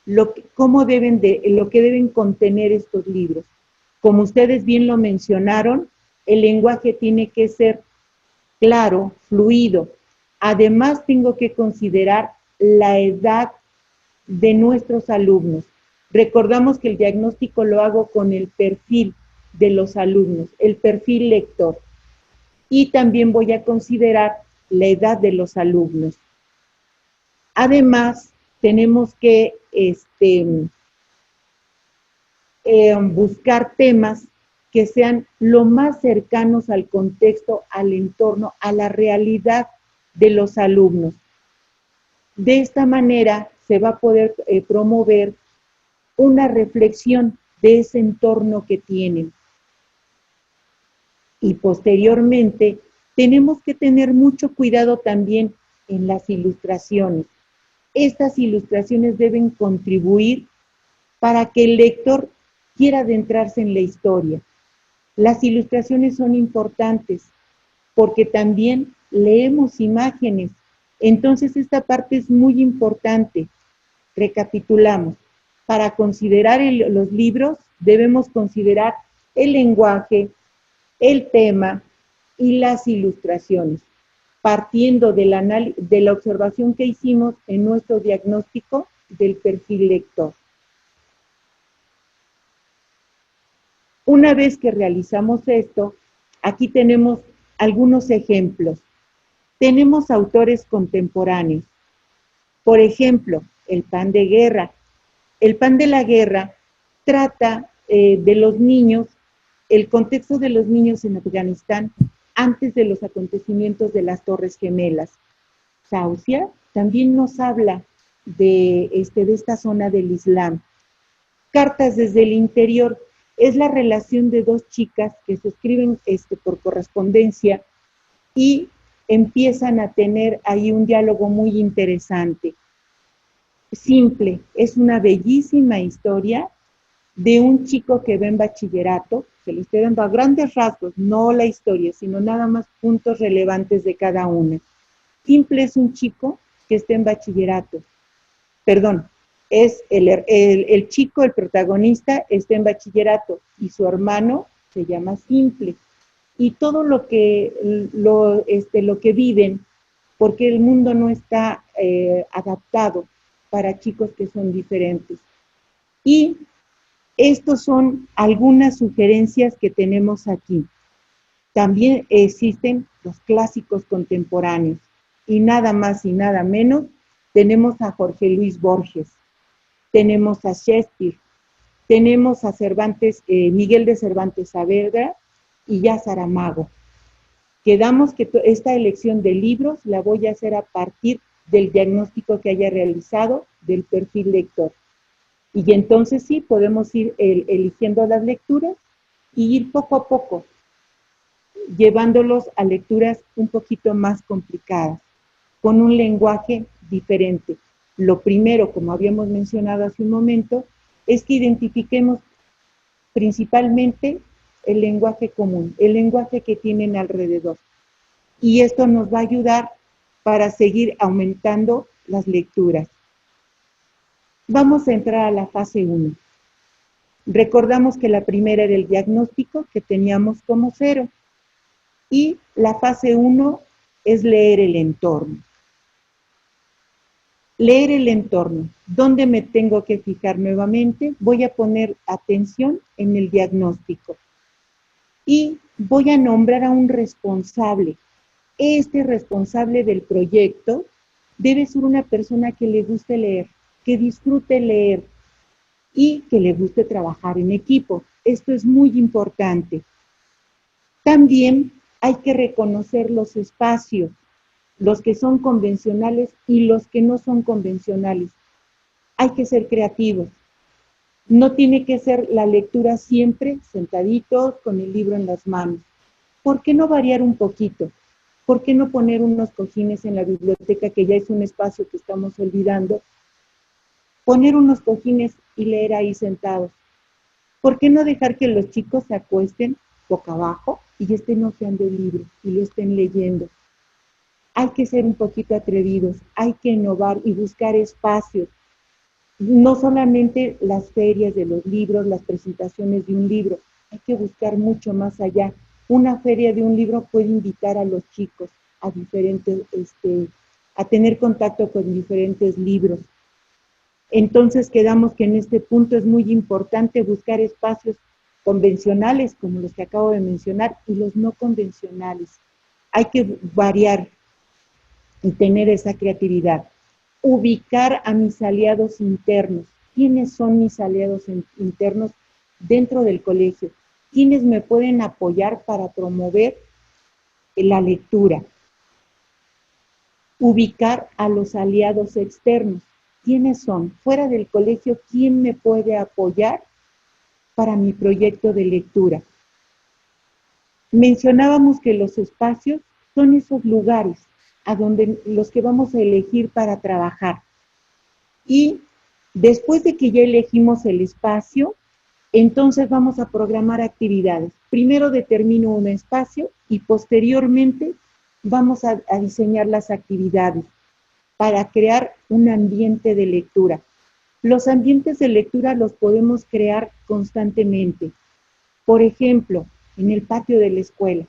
Speaker 3: lo que deben contener estos libros. Como ustedes bien lo mencionaron, el lenguaje tiene que ser claro, fluido. Además, tengo que considerar la edad de nuestros alumnos. Recordamos que el diagnóstico lo hago con el perfil de los alumnos, el perfil lector. Y también voy a considerar la edad de los alumnos. Además, tenemos que buscar temas que sean lo más cercanos al contexto, al entorno, a la realidad de los alumnos. De esta manera se va a poder promover una reflexión de ese entorno que tienen. Y posteriormente tenemos que tener mucho cuidado también en las ilustraciones. Estas ilustraciones deben contribuir para que el lector quiera adentrarse en la historia. Las ilustraciones son importantes porque también leemos imágenes. Entonces esta parte es muy importante. Recapitulamos. Para considerar los libros debemos considerar el lenguaje, el tema y las ilustraciones, partiendo de la observación que hicimos en nuestro diagnóstico del perfil lector. Una vez que realizamos esto, aquí tenemos algunos ejemplos. Tenemos autores contemporáneos. Por ejemplo, El pan de guerra. El pan de la guerra trata de los niños, el contexto de los niños en Afganistán antes de los acontecimientos de las Torres Gemelas. Saucia también nos habla de esta zona del Islam. Cartas desde el interior es la relación de dos chicas que se escriben por correspondencia y empiezan a tener ahí un diálogo muy interesante. Simple, es una bellísima historia de un chico que va en bachillerato, se lo estoy dando a grandes rasgos, no la historia, sino nada más puntos relevantes de cada una. Simple es un chico que está en bachillerato, perdón, es el chico, el protagonista, está en bachillerato y su hermano se llama Simple. Y todo lo que viven, porque el mundo no está adaptado para chicos que son diferentes. Y estos son algunas sugerencias que tenemos aquí. También existen los clásicos contemporáneos. Y nada más y nada menos, tenemos a Jorge Luis Borges, tenemos a Shakespeare, tenemos a Cervantes, Miguel de Cervantes Saavedra y ya Saramago. Quedamos que esta elección de libros la voy a hacer a partir del diagnóstico que haya realizado del perfil lector. Y entonces sí, podemos ir eligiendo las lecturas y ir poco a poco, llevándolos a lecturas un poquito más complicadas, con un lenguaje diferente. Lo primero, como habíamos mencionado hace un momento, es que identifiquemos principalmente el lenguaje común, el lenguaje que tienen alrededor. Y esto nos va a ayudar para seguir aumentando las lecturas. Vamos a entrar a la fase 1. Recordamos que la primera era el diagnóstico, que teníamos como 0. Y la fase 1 es leer el entorno. Leer el entorno. ¿Dónde me tengo que fijar nuevamente? Voy a poner atención en el diagnóstico. Y voy a nombrar a un responsable. Este responsable del proyecto debe ser una persona que le guste leer, que disfrute leer y que le guste trabajar en equipo. Esto es muy importante. También hay que reconocer los espacios, los que son convencionales y los que no son convencionales. Hay que ser creativos. No tiene que ser la lectura siempre sentaditos con el libro en las manos. ¿Por qué no variar un poquito? ¿Por qué no poner unos cojines en la biblioteca, que ya es un espacio que estamos olvidando? Poner unos cojines y leer ahí sentados. ¿Por qué no dejar que los chicos se acuesten boca abajo y estén hojeando el libro y lo estén leyendo? Hay que ser un poquito atrevidos, hay que innovar y buscar espacios. No solamente las ferias de los libros, las presentaciones de un libro, hay que buscar mucho más allá. Una feria de un libro puede invitar a los chicos a a tener contacto con diferentes libros. Entonces quedamos que en este punto es muy importante buscar espacios convencionales, como los que acabo de mencionar, y los no convencionales. Hay que variar y tener esa creatividad. Ubicar a mis aliados internos. ¿Quiénes son mis aliados internos dentro del colegio? ¿Quiénes me pueden apoyar para promover la lectura? Ubicar a los aliados externos. ¿Quiénes son? Fuera del colegio, ¿quién me puede apoyar para mi proyecto de lectura? Mencionábamos que los espacios son esos lugares a donde los que vamos a elegir para trabajar. Y después de que ya elegimos el espacio, entonces vamos a programar actividades. Primero determino un espacio y posteriormente vamos a diseñar las actividades para crear un ambiente de lectura. Los ambientes de lectura los podemos crear constantemente. Por ejemplo, en el patio de la escuela.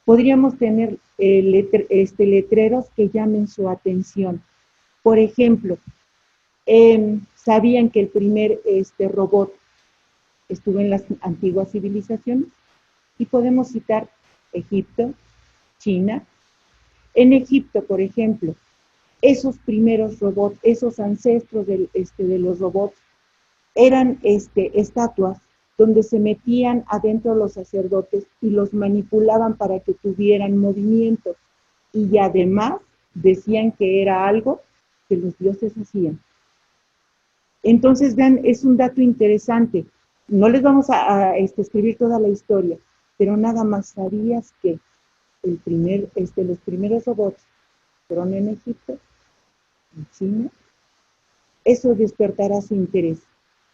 Speaker 3: Podríamos tener letreros que llamen su atención. Por ejemplo, ¿sabían que el primer robot estuvo en las antiguas civilizaciones? Y podemos citar Egipto, China. En Egipto, por ejemplo, esos primeros robots, esos ancestros de los robots, eran estatuas donde se metían adentro los sacerdotes y los manipulaban para que tuvieran movimiento. Y además decían que era algo que los dioses hacían. Entonces, vean, es un dato interesante. No les vamos a escribir toda la historia, pero nada más, ¿sabías que los primeros robots fueron en Egipto, en China? Eso despertará su interés.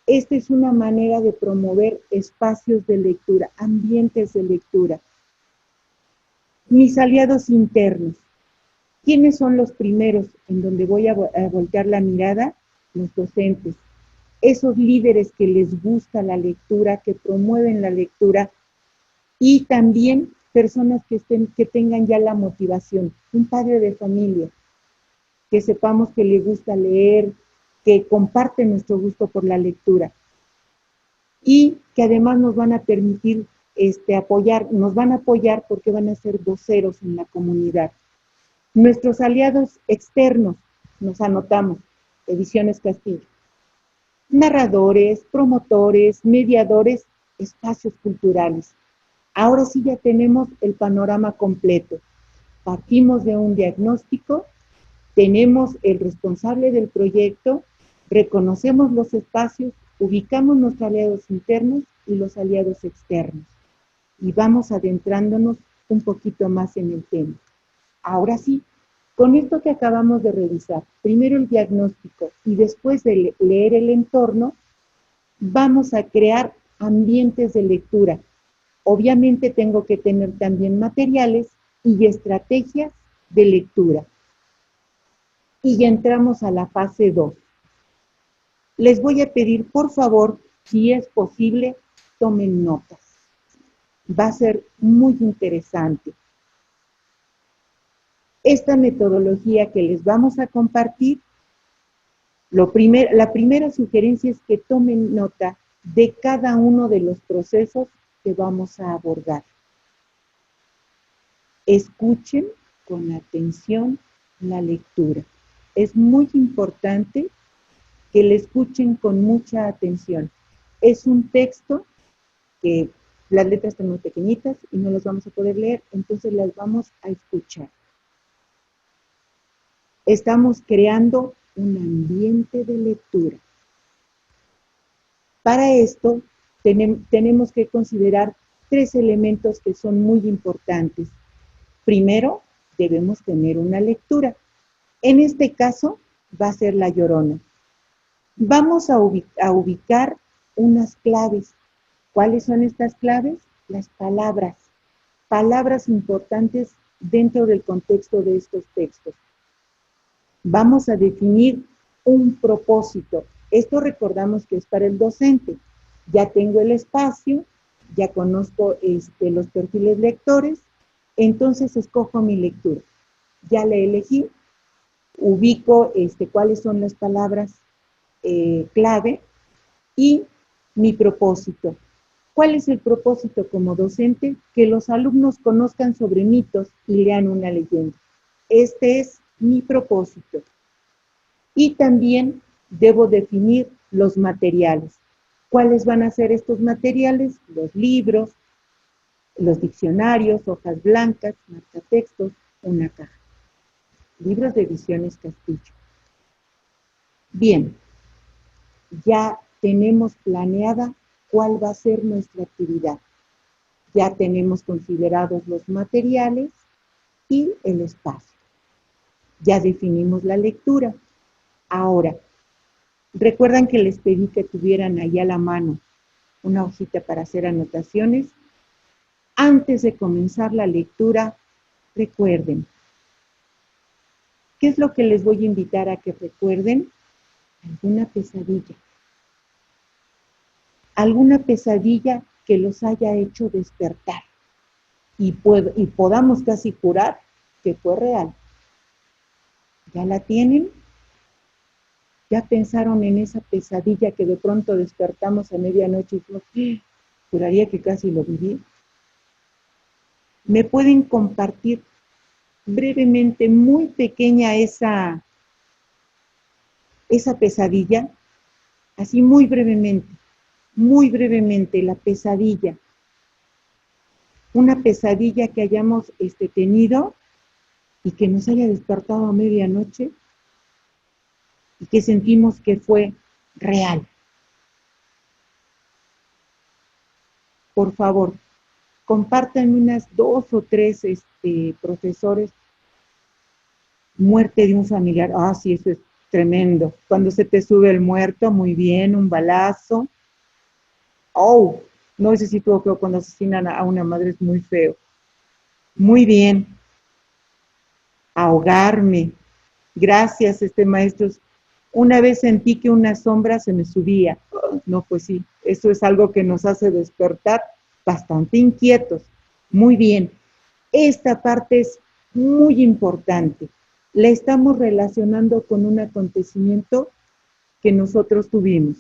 Speaker 3: Esta es una manera de promover espacios de lectura, ambientes de lectura. Mis aliados internos. ¿Quiénes son los primeros en donde voy a voltear la mirada? Los docentes. Esos líderes que les gusta la lectura, que promueven la lectura, y también personas que tengan ya la motivación. Un padre de familia, que sepamos que le gusta leer, que comparte nuestro gusto por la lectura y que además nos van a permitir nos van a apoyar porque van a ser voceros en la comunidad. Nuestros aliados externos, nos anotamos, Ediciones Castillo. Narradores, promotores, mediadores, espacios culturales. Ahora sí ya tenemos el panorama completo. Partimos de un diagnóstico, tenemos el responsable del proyecto, reconocemos los espacios, ubicamos nuestros aliados internos y los aliados externos. Y vamos adentrándonos un poquito más en el tema. Ahora sí, con esto que acabamos de revisar, primero el diagnóstico y después de leer el entorno, vamos a crear ambientes de lectura. Obviamente tengo que tener también materiales y estrategias de lectura. Y ya entramos a la fase 2. Les voy a pedir, por favor, si es posible, tomen notas. Va a ser muy interesante. Esta metodología que les vamos a compartir, la primera sugerencia es que tomen nota de cada uno de los procesos que vamos a abordar. Escuchen con atención la lectura. Es muy importante que le escuchen con mucha atención. Es un texto que las letras están muy pequeñitas y no las vamos a poder leer, entonces las vamos a escuchar. Estamos creando un ambiente de lectura. Para esto tenemos que considerar 3 elementos que son muy importantes. Primero, debemos tener una lectura. En este caso, va a ser La Llorona. Vamos a ubicar unas claves. ¿Cuáles son estas claves? Las palabras. Palabras importantes dentro del contexto de estos textos. Vamos a definir un propósito. Esto recordamos que es para el docente. Ya tengo el espacio, ya conozco los perfiles lectores, entonces escojo mi lectura. Ya la elegí, ubico cuáles son las palabras clave y mi propósito. ¿Cuál es el propósito como docente? Que los alumnos conozcan sobre mitos y lean una leyenda. Este es mi propósito. Y también debo definir los materiales. ¿Cuáles van a ser estos materiales? Los libros, los diccionarios, hojas blancas, marcatextos, una caja. Libros de Ediciones Castillo. Bien, ya tenemos planeada cuál va a ser nuestra actividad. Ya tenemos considerados los materiales y el espacio. Ya definimos la lectura. Ahora, ¿recuerdan que les pedí que tuvieran ahí a la mano una hojita para hacer anotaciones? Antes de comenzar la lectura, recuerden. ¿Qué es lo que les voy a invitar a que recuerden? Alguna pesadilla. Alguna pesadilla que los haya hecho despertar y podamos casi jurar que fue real. ¿Ya la tienen? ¿Ya pensaron en esa pesadilla que de pronto despertamos a medianoche y fue, juraría que casi lo viví? ¿Me pueden compartir brevemente, muy pequeña esa pesadilla? Así muy brevemente, la pesadilla. Una pesadilla que hayamos tenido y que nos haya despertado a medianoche y que sentimos que fue real. Por favor, compartan unas 2 o 3 profesores. Muerte de un familiar. Ah, sí, eso es tremendo. Cuando se te sube el muerto, muy bien, un balazo. Oh, no, ese sí tuvo feo. Cuando asesinan a una madre es muy feo. Muy bien. Ahogarme. Gracias, maestros. Una vez sentí que una sombra se me subía. No, pues sí, eso es algo que nos hace despertar bastante inquietos. Muy bien. Esta parte es muy importante. La estamos relacionando con un acontecimiento que nosotros tuvimos.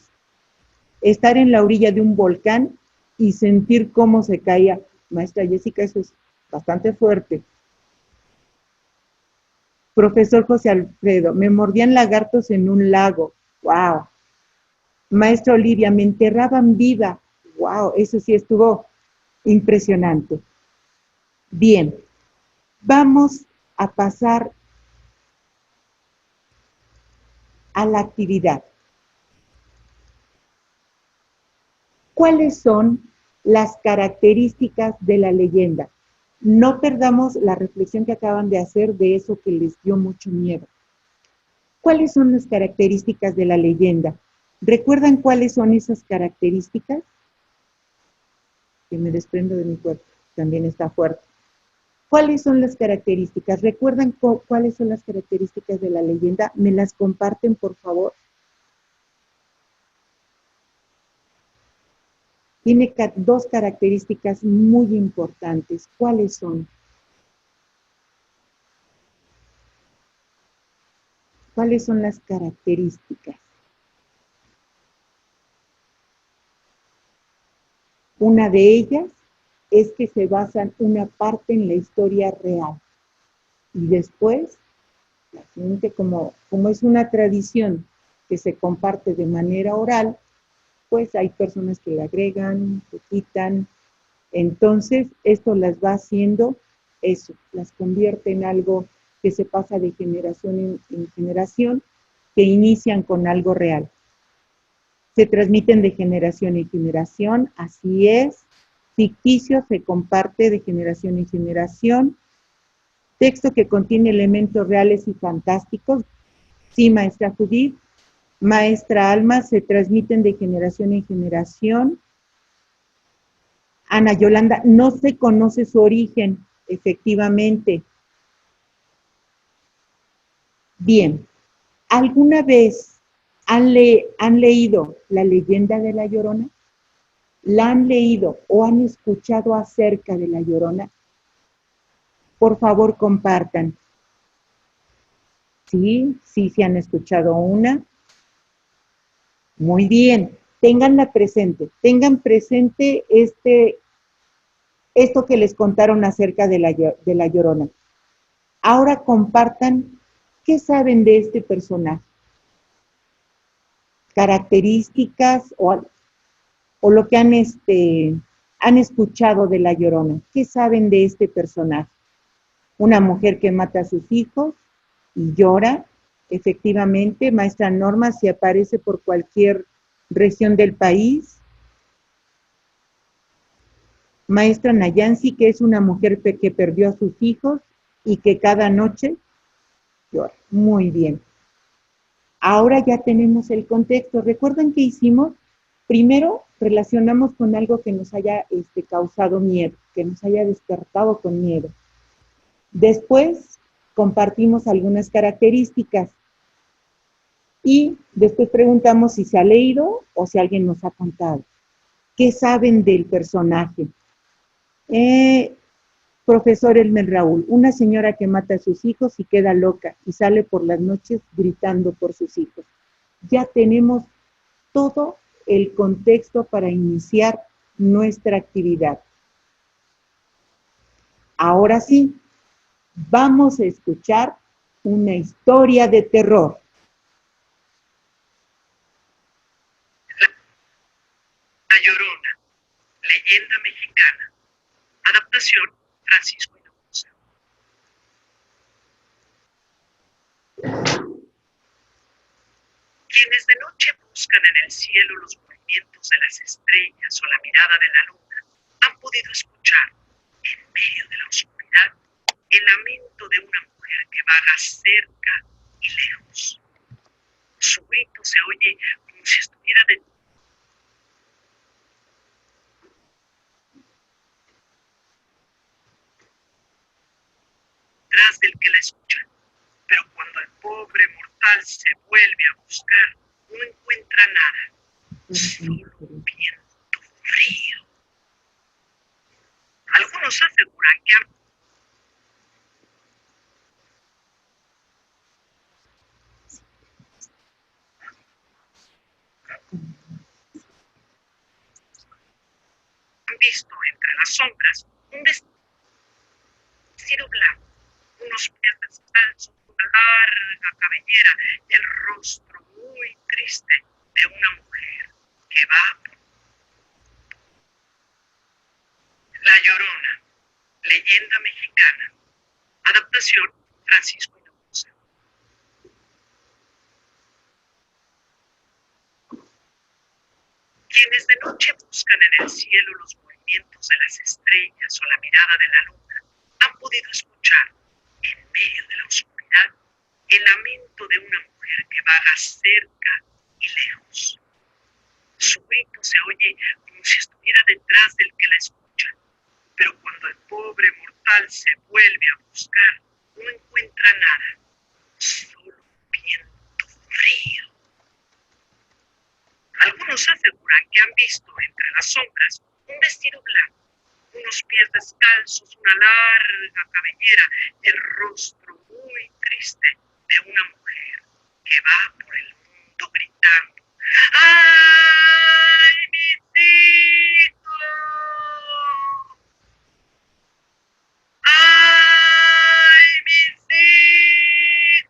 Speaker 3: Estar en la orilla de un volcán y sentir cómo se caía. Maestra Jessica, eso es bastante fuerte. Profesor José Alfredo, me mordían lagartos en un lago. ¡Wow! Maestra Olivia, me enterraban viva. ¡Wow! Eso sí estuvo impresionante. Bien, vamos a pasar a la actividad. ¿Cuáles son las características de la leyenda? No perdamos la reflexión que acaban de hacer de eso que les dio mucho miedo. ¿Cuáles son las características de la leyenda? ¿Recuerdan cuáles son esas características? Que me desprendo de mi cuerpo, también está fuerte. ¿Cuáles son las características? ¿Recuerdan cuáles son las características de la leyenda? ¿Me las comparten, por favor? Tiene 2 características muy importantes. ¿Cuáles son? ¿Cuáles son las características? Una de ellas es que se basan una parte en la historia real. Y después, la gente, como es una tradición que se comparte de manera oral, pues hay personas que le agregan, que quitan. Entonces, esto las va haciendo eso, las convierte en algo que se pasa de generación en generación, que inician con algo real. Se transmiten de generación en generación, así es. Ficticio se comparte de generación en generación. Texto que contiene elementos reales y fantásticos. Sí, maestra Judith. Maestra Alma, se transmiten de generación en generación. Ana Yolanda, no se conoce su origen, efectivamente. Bien, ¿alguna vez han leído la leyenda de La Llorona? ¿La han leído o han escuchado acerca de La Llorona? Por favor, compartan. Sí, sí han escuchado una. Muy bien, tengan presente esto que les contaron acerca de la Llorona. Ahora compartan qué saben de este personaje. Características o lo que han escuchado de La Llorona. ¿Qué saben de este personaje? Una mujer que mata a sus hijos y llora. Efectivamente, maestra Norma, si aparece por cualquier región del país. Maestra Nayansi, que es una mujer que perdió a sus hijos y que cada noche llora. Muy bien. Ahora ya tenemos el contexto. ¿Recuerdan qué hicimos? Primero, relacionamos con algo que nos haya causado miedo, que nos haya despertado con miedo. Después, compartimos algunas características. Y después preguntamos si se ha leído o si alguien nos ha contado. ¿Qué saben del personaje? Profesor Elmer Raúl, una señora que mata a sus hijos y queda loca y sale por las noches gritando por sus hijos. Ya tenemos todo el contexto para iniciar nuestra actividad. Ahora sí, vamos a escuchar una historia de terror.
Speaker 1: La Llorona, leyenda mexicana. Adaptación, Francisco Hinojosa. Quienes de noche buscan en el cielo los movimientos de las estrellas o la mirada de la luna, han podido escuchar, en medio de la oscuridad, el lamento de una mujer que vaga cerca y lejos. Su grito se oye como si estuviera detrás del que la escucha, pero cuando el pobre mortal se vuelve a buscar, no encuentra nada, solo viento frío. Algunos aseguran que han visto entre las sombras un vestido blanco, unos pies descalzos, una larga cabellera y el rostro muy triste de una mujer que va por La Llorona, leyenda mexicana. Adaptación, Francisco Hinojosa. Quienes de noche buscan en el cielo los movimientos de las estrellas o la mirada de la luna, han podido escuchar, en medio de la oscuridad, el lamento de una mujer que vaga cerca y lejos. Su grito se oye como si estuviera detrás del que la escucha, pero cuando el pobre mortal se vuelve a buscar, no encuentra nada, solo viento frío. Algunos aseguran que han visto entre las sombras un vestido blanco, unos pies descalzos, una larga cabellera y el rostro muy triste de una mujer que va por el mundo gritando: ¡ay, mis hijos! ¡Ay, mis hijos!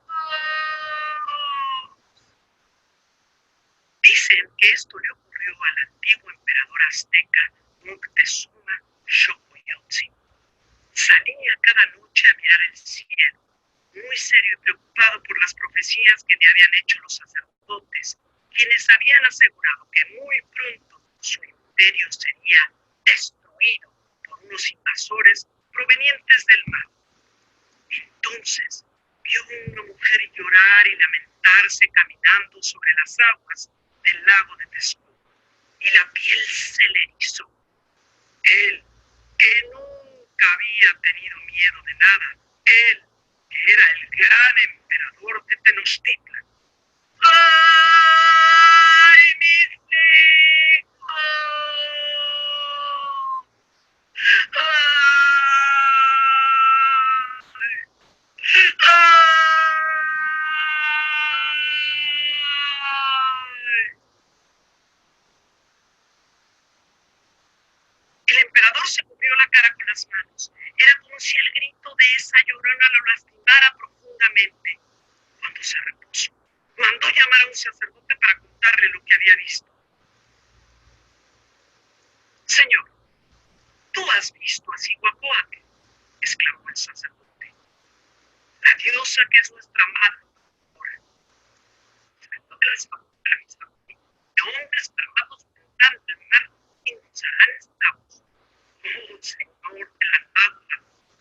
Speaker 1: Dicen que esto le ocurrió al antiguo emperador azteca Moctezuma Xocoyotzin. Salía cada noche a mirar el cielo, muy serio y preocupado por las profecías que le habían hecho los sacerdotes, quienes habían asegurado que muy pronto su imperio sería destruido por unos invasores provenientes del mar. Entonces vio a una mujer llorar y lamentarse caminando sobre las aguas del lago de Texcoco, y la piel se le erizó. Él, que nunca había tenido miedo de nada, él, que era el gran emperador de Tenochtitlan. ¡Ay, mis hijos! ¡Ay! El emperador se cubrió la cara con las manos. Era como si el grito de esa llorona lo lastimara profundamente. Cuando se repuso, mandó llamar a un sacerdote para contarle lo que había visto. Señor, ¿tú has visto a Zihuacoatl?, exclamó el sacerdote. La diosa que es nuestra madre, ahora, frente de las faunas de hombres armados pintando el mar y nos harán esclavos. Oh, Señor de la nada,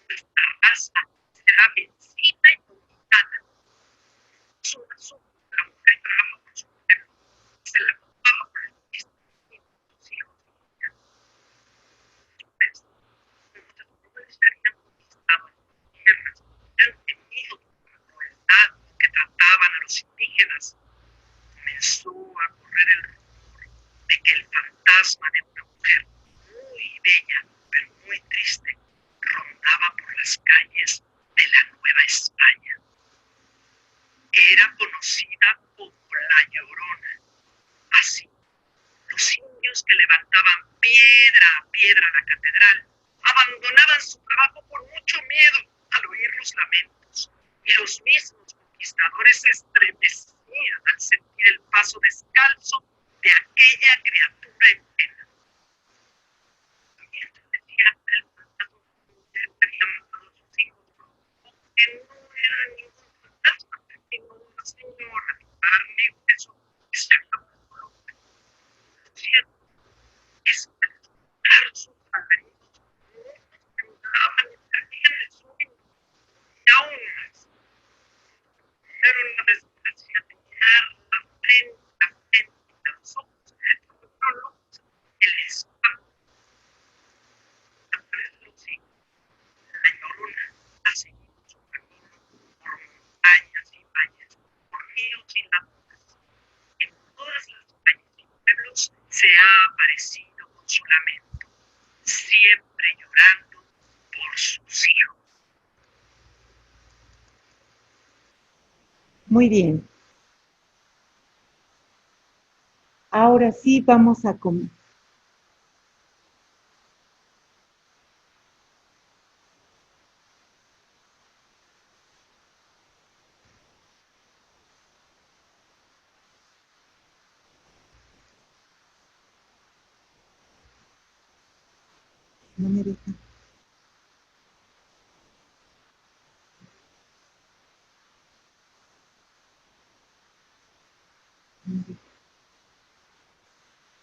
Speaker 1: nuestra raza será vencida y dominada. Es un asunto que la mujer trama por su pueblo, se la tomaba por el mismo y sus hijos vivían. Después, nuestros hombres habían conquistado las tierras y han temido por la crueldad que trataban a los indígenas. Comenzó a correr el rumor de que el fantasma de una mujer muy bella, pero muy triste, rondaba por las calles de la Nueva España. Era conocida como la Llorona. Así, los indios que levantaban piedra a piedra la catedral abandonaban su trabajo por mucho miedo al oír los lamentos, y los mismos conquistadores se estremecían al sentir el paso descalzo de aquella criatura en pena. También se decía el fantasma que había matado a sus hijos, que no era ningún fantasma, sino una señora de carne y hueso que se acabó el color. Lo cierto es que al escuchar sus alaridos, muchos temblaban y perdían el sueño, y aún más. Pero la desgracia tenía la frente y los ojos, otro luz, el espanto. A través de los siglos, la Llorona ha seguido su camino por montañas y valles, por ríos y lagunas. En todas las calles y pueblos se ha aparecido con su lamento, siempre llorando por sus hijos.
Speaker 3: Muy bien. Ahora sí vamos a comer. No me deja. No me deja.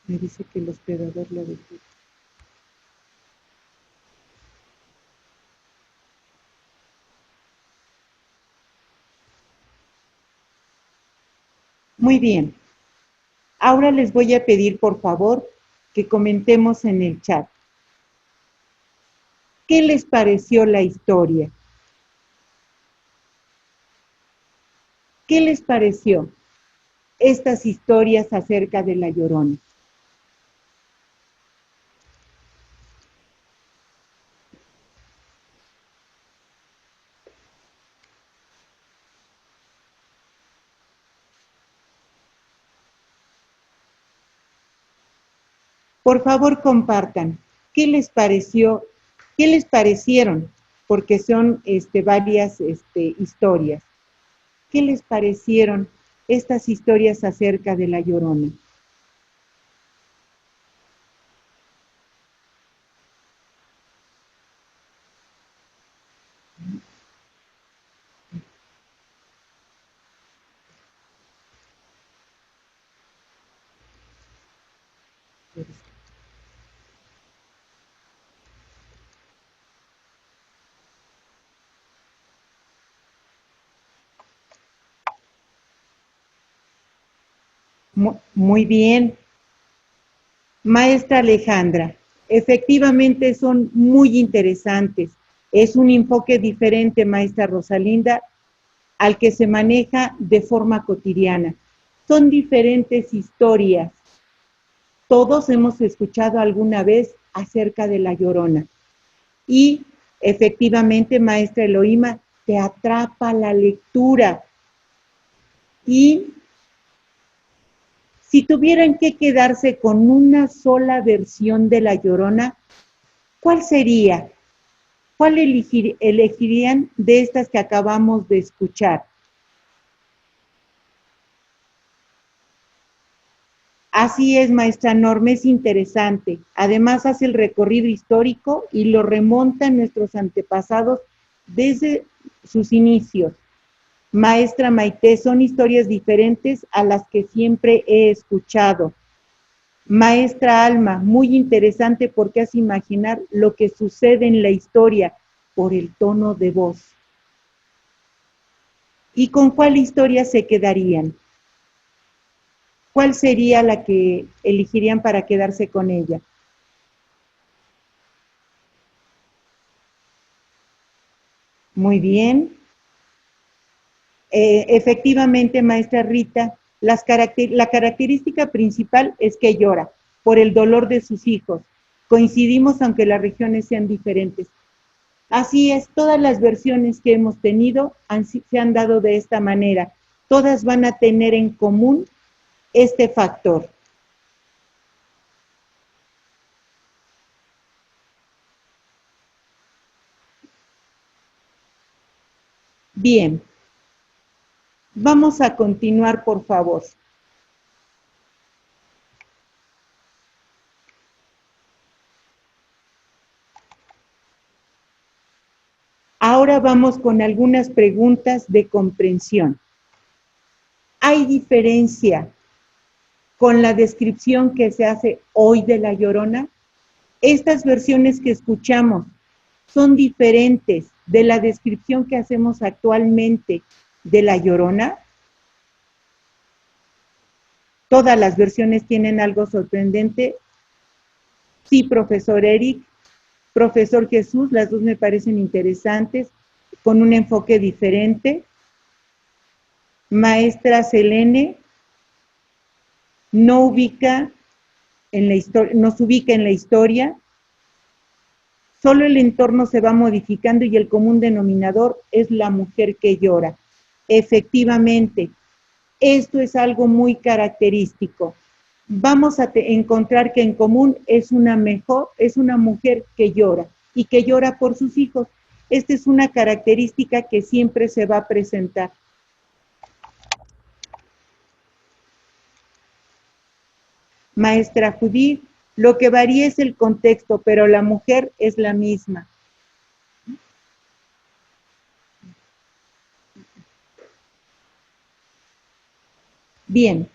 Speaker 3: Me dice que el hospedador lo dejó. Muy bien. Ahora les voy a pedir, por favor, que comentemos en el chat. ¿Qué les pareció la historia? ¿Qué les pareció estas historias acerca de la Llorona? Por favor, compartan. ¿Qué les pareció? ¿Qué les parecieron? Porque son varias historias. ¿Qué les parecieron estas historias acerca de la Llorona? Muy bien. Maestra Alejandra, efectivamente son muy interesantes. Es un enfoque diferente, maestra Rosalinda, al que se maneja de forma cotidiana. Son diferentes historias. Todos hemos escuchado alguna vez acerca de La Llorona. Y efectivamente, maestra Elohima, te atrapa la lectura. Y si tuvieran que quedarse con una sola versión de La Llorona, ¿cuál sería? ¿Cuál elegirían de estas que acabamos de escuchar? Así es, maestra Norma, es interesante. Además hace el recorrido histórico y lo remonta en nuestros antepasados desde sus inicios. Maestra Maite, son historias diferentes a las que siempre he escuchado. Maestra Alma, muy interesante porque hace imaginar lo que sucede en la historia por el tono de voz. ¿Y con cuál historia se quedarían? ¿Cuál sería la que elegirían para quedarse con ella? Muy bien. Efectivamente, maestra Rita, la característica principal es que llora por el dolor de sus hijos. Coincidimos aunque las regiones sean diferentes. Así es, todas las versiones que hemos tenido se han dado de esta manera. Todas van a tener en común este factor. Bien, vamos a continuar, por favor. Ahora vamos con algunas preguntas de comprensión. ¿Hay diferencia con la descripción que se hace hoy de La Llorona? Estas versiones que escuchamos son diferentes de la descripción que hacemos actualmente de La Llorona. Todas las versiones tienen algo sorprendente. Sí, profesor Eric, profesor Jesús, las dos me parecen interesantes, con un enfoque diferente. Maestra Selene, nos ubica en la historia, solo el entorno se va modificando y el común denominador es la mujer que llora. Efectivamente, esto es algo muy característico. Vamos a encontrar que en común es una mujer que llora y que llora por sus hijos. Esta es una característica que siempre se va a presentar. Maestra Judith, lo que varía es el contexto, pero la mujer es la misma. Bien,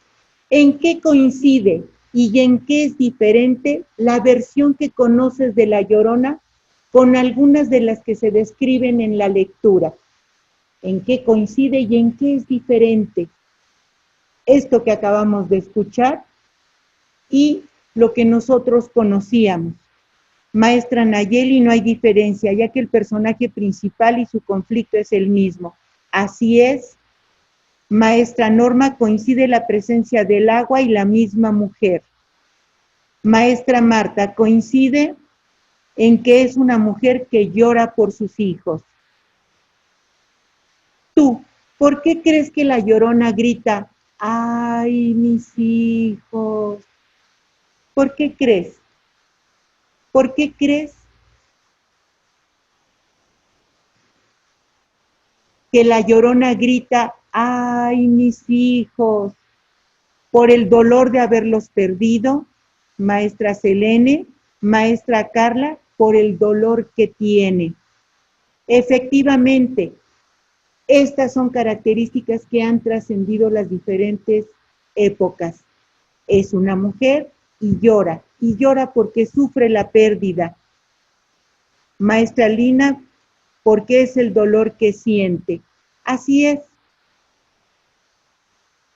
Speaker 3: ¿en qué coincide y en qué es diferente la versión que conoces de La Llorona con algunas de las que se describen en la lectura? ¿En qué coincide y en qué es diferente esto que acabamos de escuchar y lo que nosotros conocíamos? Maestra Nayeli, no hay diferencia, ya que el personaje principal y su conflicto es el mismo. Así es. Maestra Norma, coincide la presencia del agua y la misma mujer. Maestra Marta, coincide en que es una mujer que llora por sus hijos. Tú, ¿por qué crees que La Llorona grita, ay, mis hijos? ¿Por qué crees? ¿Por qué crees que La Llorona grita, ay, mis hijos? ¿Por el dolor de haberlos perdido? Maestra Selene, maestra Carla, por el dolor que tiene. Efectivamente, estas son características que han trascendido las diferentes épocas. Es una mujer y llora porque sufre la pérdida. Maestra Lina, porque es el dolor que siente. Así es.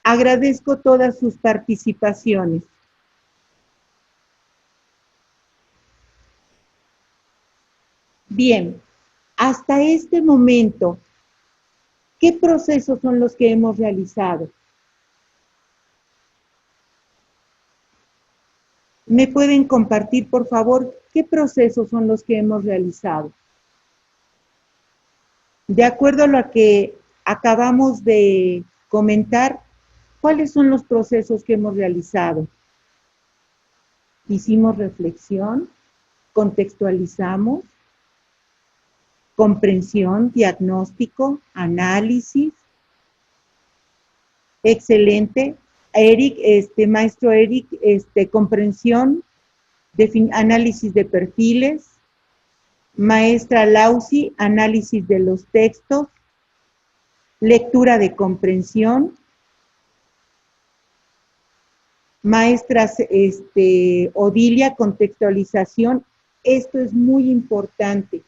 Speaker 3: Agradezco todas sus participaciones. Bien, hasta este momento, ¿qué procesos son los que hemos realizado? ¿Me pueden compartir, por favor, qué procesos son los que hemos realizado? De acuerdo a lo que acabamos de comentar, ¿cuáles son los procesos que hemos realizado? Hicimos reflexión, contextualizamos, comprensión, diagnóstico, análisis. Excelente. Eric, maestro Eric, comprensión, análisis de perfiles. Maestra Lausi, análisis de los textos. Lectura de comprensión. Maestra Odilia, contextualización. Esto es muy importante.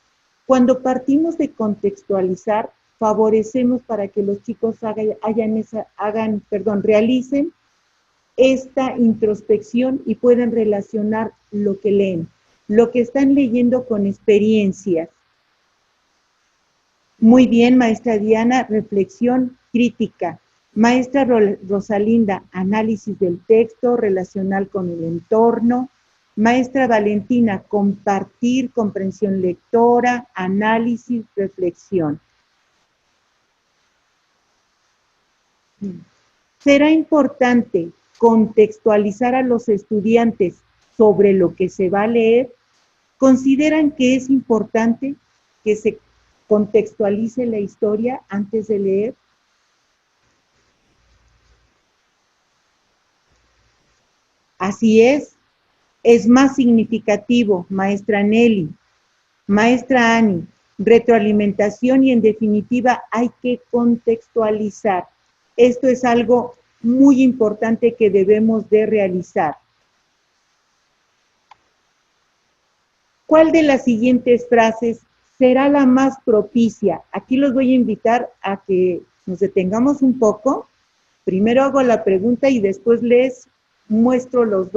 Speaker 3: Cuando partimos de contextualizar, favorecemos para que los chicos realicen esta introspección y puedan relacionar lo que leen, lo que están leyendo con experiencias. Muy bien, maestra Diana, reflexión crítica. Maestra Rosalinda, análisis del texto, relacional con el entorno. Maestra Valentina, compartir, comprensión lectora, análisis, reflexión. Será importante contextualizar a los estudiantes sobre lo que se va a leer. ¿Consideran que es importante que se contextualice la historia antes de leer? Así es más significativo, maestra Nelly, maestra Ani, retroalimentación y en definitiva hay que contextualizar. Esto es algo muy importante que debemos de realizar. ¿Cuál de las siguientes frases será la más propicia? Aquí los voy a invitar a que nos detengamos un poco. Primero hago la pregunta y después les muestro las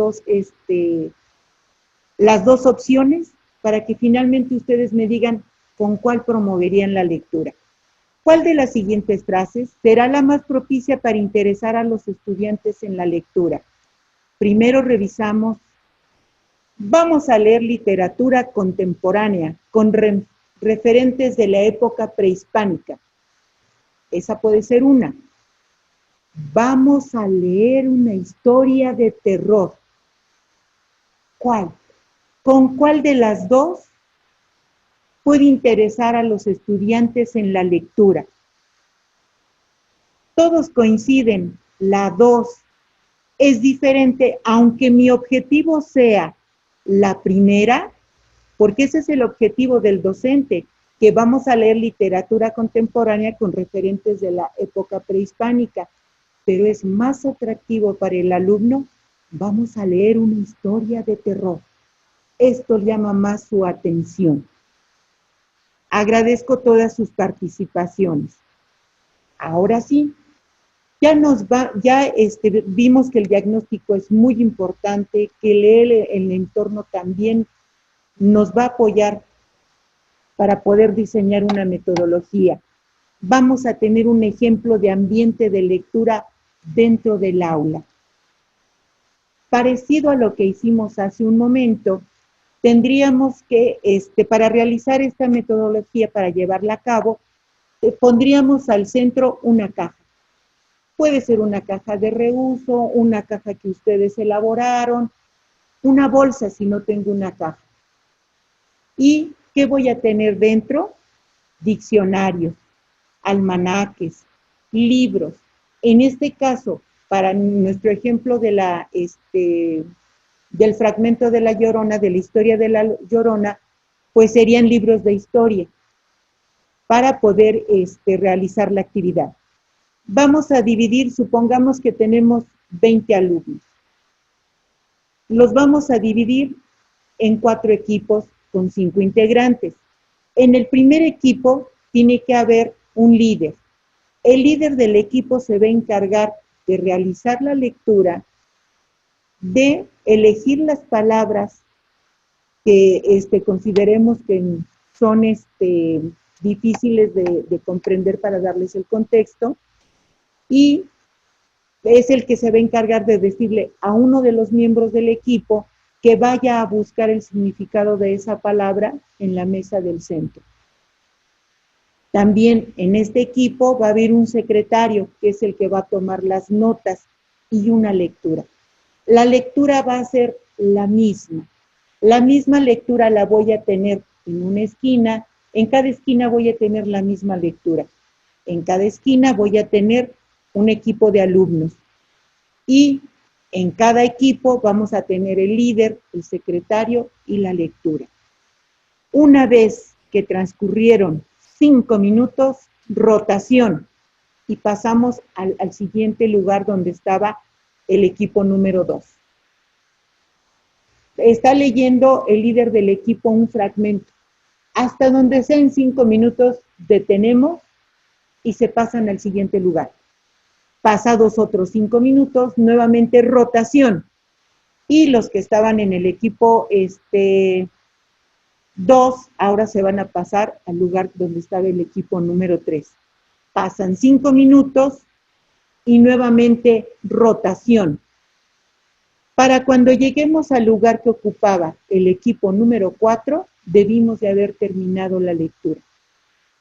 Speaker 3: dos opciones para que finalmente ustedes me digan con cuál promoverían la lectura. ¿Cuál de las siguientes frases será la más propicia para interesar a los estudiantes en la lectura? Primero revisamos, vamos a leer literatura contemporánea con referentes de la época prehispánica. Esa puede ser una. Vamos a leer una historia de terror. ¿Cuál? ¿Con cuál de las dos puede interesar a los estudiantes en la lectura? Todos coinciden, la 2 es diferente, aunque mi objetivo sea la primera, porque ese es el objetivo del docente, que vamos a leer literatura contemporánea con referentes de la época prehispánica, pero es más atractivo para el alumno, vamos a leer una historia de terror. Esto llama más su atención. Agradezco todas sus participaciones. Ahora sí, vimos que el diagnóstico es muy importante, que leer el entorno también nos va a apoyar para poder diseñar una metodología. Vamos a tener un ejemplo de ambiente de lectura dentro del aula. Parecido a lo que hicimos hace un momento, tendríamos que, para realizar esta metodología, para llevarla a cabo, pondríamos al centro una caja. Puede ser una caja de reuso, una caja que ustedes elaboraron, una bolsa si no tengo una caja. ¿Y qué voy a tener dentro? Diccionarios, almanaques, libros. En este caso, para nuestro ejemplo de del fragmento de La Llorona, de la historia de La Llorona, pues serían libros de historia para poder realizar la actividad. Vamos a dividir, supongamos que tenemos 20 alumnos. Los vamos a dividir en 4 equipos con 5 integrantes. En el primer equipo tiene que haber un líder. El líder del equipo se va a encargar de realizar la lectura, de elegir las palabras que consideremos que son difíciles de comprender para darles el contexto, y es el que se va a encargar de decirle a uno de los miembros del equipo que vaya a buscar el significado de esa palabra en la mesa del centro. También en este equipo va a haber un secretario, que es el que va a tomar las notas, y una lectura. La lectura va a ser la misma. La misma lectura la voy a tener en una esquina. En cada esquina voy a tener la misma lectura. En cada esquina voy a tener un equipo de alumnos. Y en cada equipo vamos a tener el líder, el secretario y la lectura. Una vez que transcurrieron 5 minutos, rotación, y pasamos al siguiente lugar donde estaba el equipo número 2. Está leyendo el líder del equipo un fragmento. Hasta donde sea en 5 minutos detenemos y se pasan al siguiente lugar. Pasados otros 5 minutos, nuevamente rotación. Y los que estaban en el equipo 2, ahora se van a pasar al lugar donde estaba el equipo número 3. Pasan 5 minutos y nuevamente rotación. Para cuando lleguemos al lugar que ocupaba el equipo número 4, debimos de haber terminado la lectura.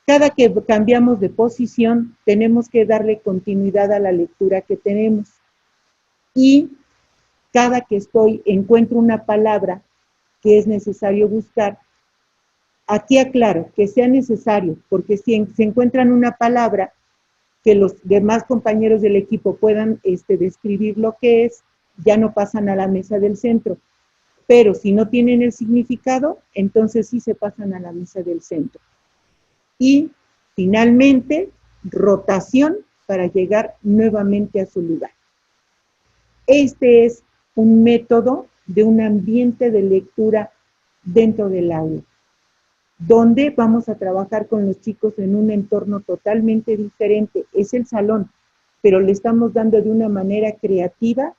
Speaker 3: Cada que cambiamos de posición, tenemos que darle continuidad a la lectura que tenemos. Y cada que encuentro una palabra que es necesario buscar, aquí aclaro que sea necesario, porque si se encuentran una palabra que los demás compañeros del equipo puedan describir lo que es, ya no pasan a la mesa del centro. Pero si no tienen el significado, entonces sí se pasan a la mesa del centro. Y finalmente, rotación para llegar nuevamente a su lugar. Este es un método de un ambiente de lectura dentro del aula, donde vamos a trabajar con los chicos en un entorno totalmente diferente. Es el salón, pero le estamos dando de una manera creativa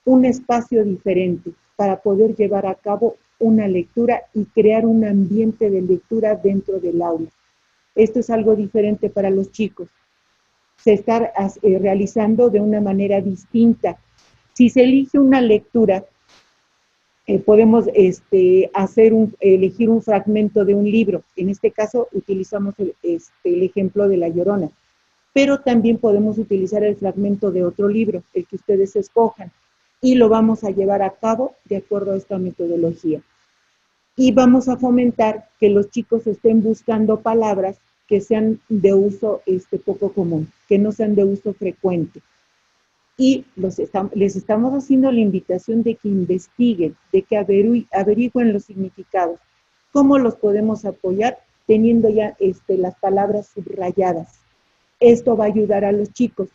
Speaker 3: un espacio diferente para poder llevar a cabo una lectura y crear un ambiente de lectura dentro del aula. Esto es algo diferente para los chicos. Se está realizando de una manera distinta. Si se elige una lectura, podemos elegir un fragmento de un libro. En este caso utilizamos el ejemplo de La Llorona, pero también podemos utilizar el fragmento de otro libro, el que ustedes escojan, y lo vamos a llevar a cabo de acuerdo a esta metodología. Y vamos a fomentar que los chicos estén buscando palabras que sean de uso poco común, que no sean de uso frecuente. Y les estamos haciendo la invitación de que investiguen, de que averigüen los significados. ¿Cómo los podemos apoyar? Teniendo ya las palabras subrayadas. Esto va a ayudar a los chicos.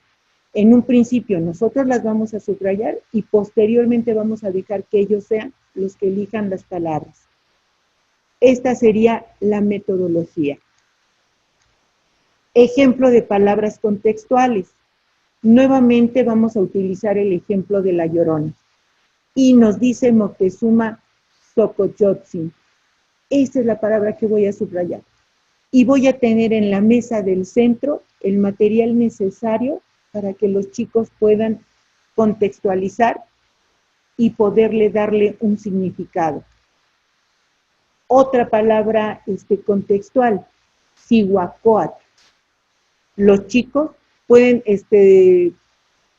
Speaker 3: En un principio nosotros las vamos a subrayar y posteriormente vamos a dejar que ellos sean los que elijan las palabras. Esta sería la metodología. Ejemplo de palabras contextuales. Nuevamente vamos a utilizar el ejemplo de La Llorona. Y nos dice Moctezuma Xocoyotzin. Esta es la palabra que voy a subrayar. Y voy a tener en la mesa del centro el material necesario para que los chicos puedan contextualizar y poderle darle un significado. Otra palabra contextual, Cihuacóatl. Los chicos pueden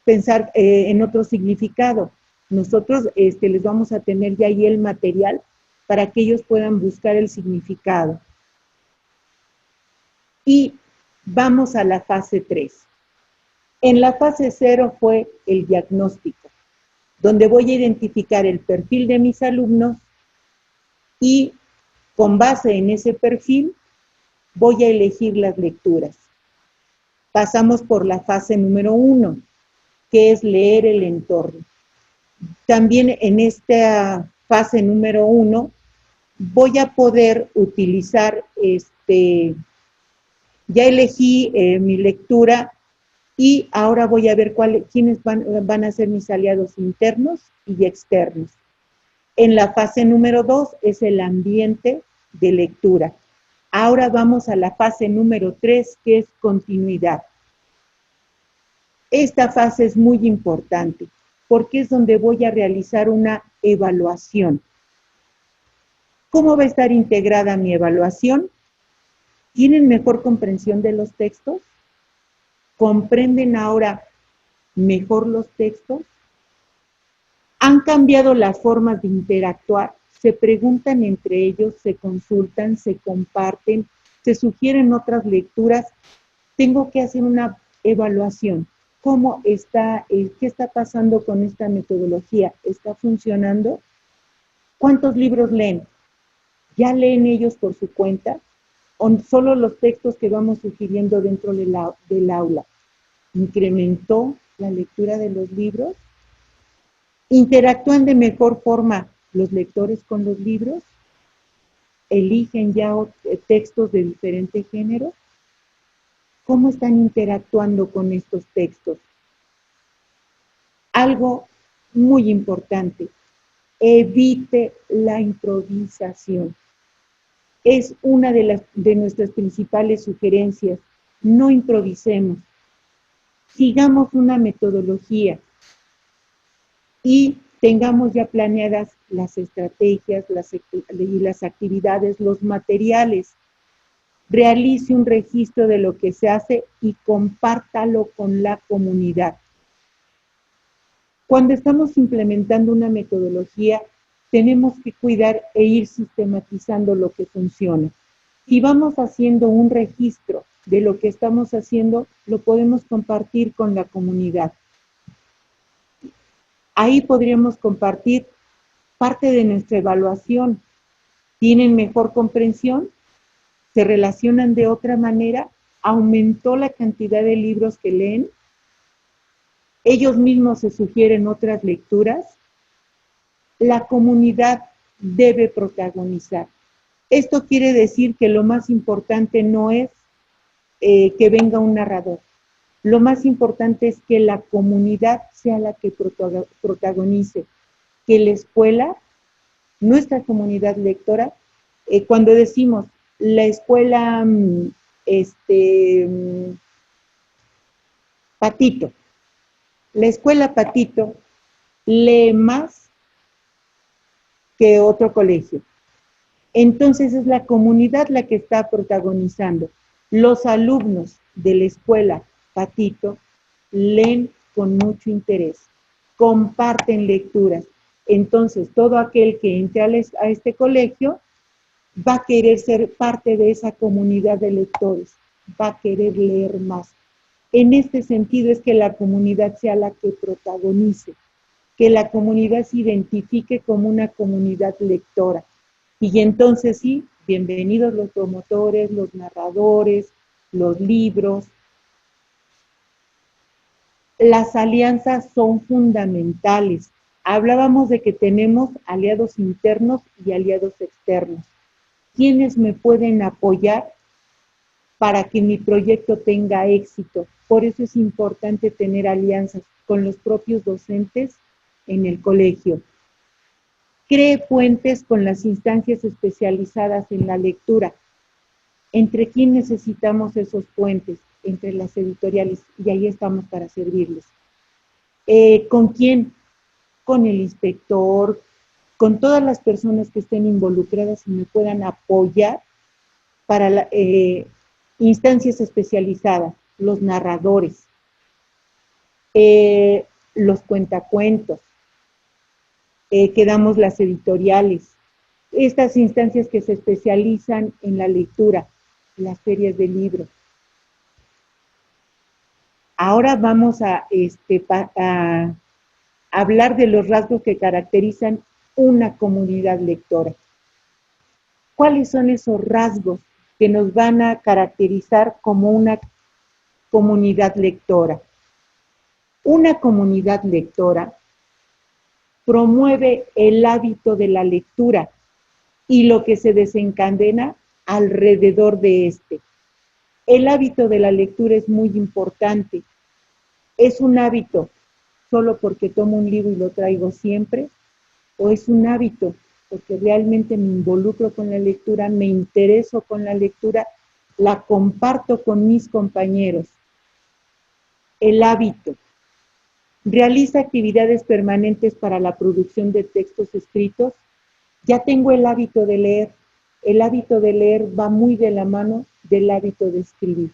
Speaker 3: pensar en otro significado. Nosotros les vamos a tener ya ahí el material para que ellos puedan buscar el significado. Y vamos a la fase 3. En la fase 0 fue el diagnóstico, donde voy a identificar el perfil de mis alumnos y con base en ese perfil voy a elegir las lecturas. Pasamos por la fase número 1, que es leer el entorno. También en esta fase número 1 voy a poder utilizar, ya elegí mi lectura Y ahora voy a ver quiénes van a ser mis aliados internos y externos. En la fase número 2 es el ambiente de lectura. Ahora vamos a la fase número 3, que es continuidad. Esta fase es muy importante porque es donde voy a realizar una evaluación. ¿Cómo va a estar integrada mi evaluación? ¿Tienen mejor comprensión de los textos? ¿Comprenden ahora mejor los textos? ¿Han cambiado las formas de interactuar? ¿Se preguntan entre ellos, se consultan, se comparten, se sugieren otras lecturas? Tengo que hacer una evaluación. ¿Cómo está, qué está pasando con esta metodología? ¿Está funcionando? ¿Cuántos libros leen? ¿Ya leen ellos por su cuenta? ¿O solo los textos que vamos sugiriendo dentro del aula? ¿Incrementó la lectura de los libros? ¿Interactúan de mejor forma los lectores con los libros? ¿Eligen ya textos de diferente género? ¿Cómo están interactuando con estos textos? Algo muy importante, evite la improvisación. Es una de nuestras principales sugerencias. No improvisemos. Sigamos una metodología y tengamos ya planeadas las estrategias y las actividades, los materiales. Realice un registro de lo que se hace y compártalo con la comunidad. Cuando estamos implementando una metodología, tenemos que cuidar e ir sistematizando lo que funciona. Si vamos haciendo un registro de lo que estamos haciendo, lo podemos compartir con la comunidad. Ahí podríamos compartir parte de nuestra evaluación. ¿Tienen mejor comprensión? ¿Se relacionan de otra manera? ¿Aumentó la cantidad de libros que leen? ¿Ellos mismos se sugieren otras lecturas? La comunidad debe protagonizar. Esto quiere decir que lo más importante no es que venga un narrador. Lo más importante es que la comunidad sea la que protagonice, que la escuela, nuestra comunidad lectora, cuando decimos la escuela Patito, la escuela Patito lee más que otro colegio. Entonces es la comunidad la que está protagonizando. Los alumnos de la escuela Patito leen con mucho interés, comparten lecturas. Entonces todo aquel que entre a este colegio va a querer ser parte de esa comunidad de lectores, va a querer leer más. En este sentido es que la comunidad sea la que protagonice, que la comunidad se identifique como una comunidad lectora. Y entonces sí, bienvenidos los promotores, los narradores, los libros. Las alianzas son fundamentales. Hablábamos de que tenemos aliados internos y aliados externos. ¿Quiénes me pueden apoyar para que mi proyecto tenga éxito? Por eso es importante tener alianzas con los propios docentes en el colegio. Cree puentes con las instancias especializadas en la lectura. ¿Entre quién necesitamos esos puentes? Entre las editoriales, y ahí estamos para servirles. ¿Con quién? Con el inspector, con todas las personas que estén involucradas y me puedan apoyar para instancias especializadas, los narradores, los cuentacuentos, que damos las editoriales, estas instancias que se especializan en la lectura, las ferias de libros. Ahora vamos a hablar de los rasgos que caracterizan una comunidad lectora. ¿Cuáles son esos rasgos que nos van a caracterizar como una comunidad lectora? Una comunidad lectora promueve el hábito de la lectura y lo que se desencadena alrededor de este. El hábito de la lectura es muy importante ¿Es un hábito solo porque tomo un libro y lo traigo siempre? ¿O es un hábito porque realmente me involucro con la lectura, me intereso con la lectura, la comparto con mis compañeros? El hábito. ¿Realiza actividades permanentes para la producción de textos escritos? Ya tengo el hábito de leer. El hábito de leer va muy de la mano del hábito de escribir.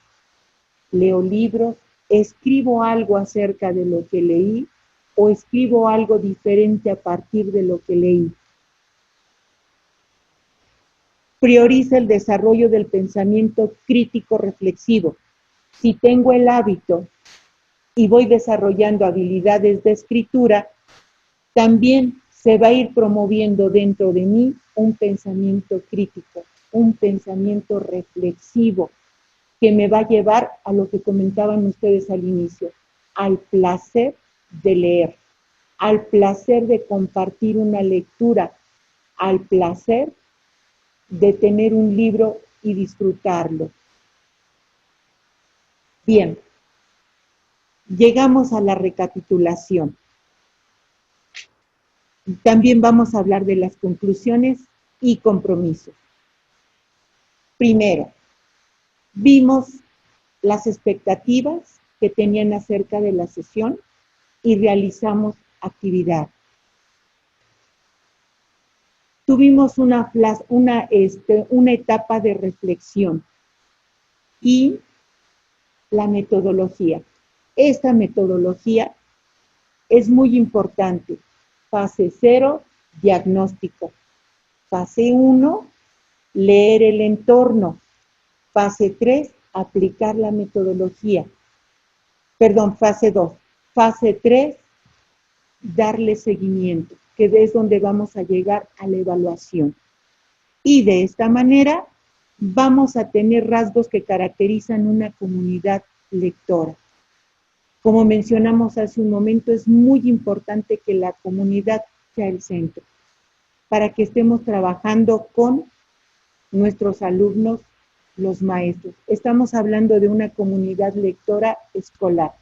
Speaker 3: Leo libros, escribo algo acerca de lo que leí o escribo algo diferente a partir de lo que leí. Prioriza el desarrollo del pensamiento crítico reflexivo. Si tengo el hábito y voy desarrollando habilidades de escritura, también se va a ir promoviendo dentro de mí un pensamiento crítico, un pensamiento reflexivo, que me va a llevar a lo que comentaban ustedes al inicio, al placer de leer, al placer de compartir una lectura, al placer de tener un libro y disfrutarlo. Bien, llegamos a la recapitulación. También vamos a hablar de las conclusiones y compromisos. Primero, vimos las expectativas que tenían acerca de la sesión y realizamos actividad. Tuvimos una etapa de reflexión y la metodología. Esta metodología es muy importante. Fase 0, diagnóstico. Fase 1, leer el entorno. Fase 3, aplicar la metodología. Perdón, fase 2. Fase 3, darle seguimiento, que es donde vamos a llegar a la evaluación. Y de esta manera vamos a tener rasgos que caracterizan una comunidad lectora. Como mencionamos hace un momento, es muy importante que la comunidad sea el centro, para que estemos trabajando con nuestros alumnos, los maestros. Estamos hablando de una comunidad lectora escolar.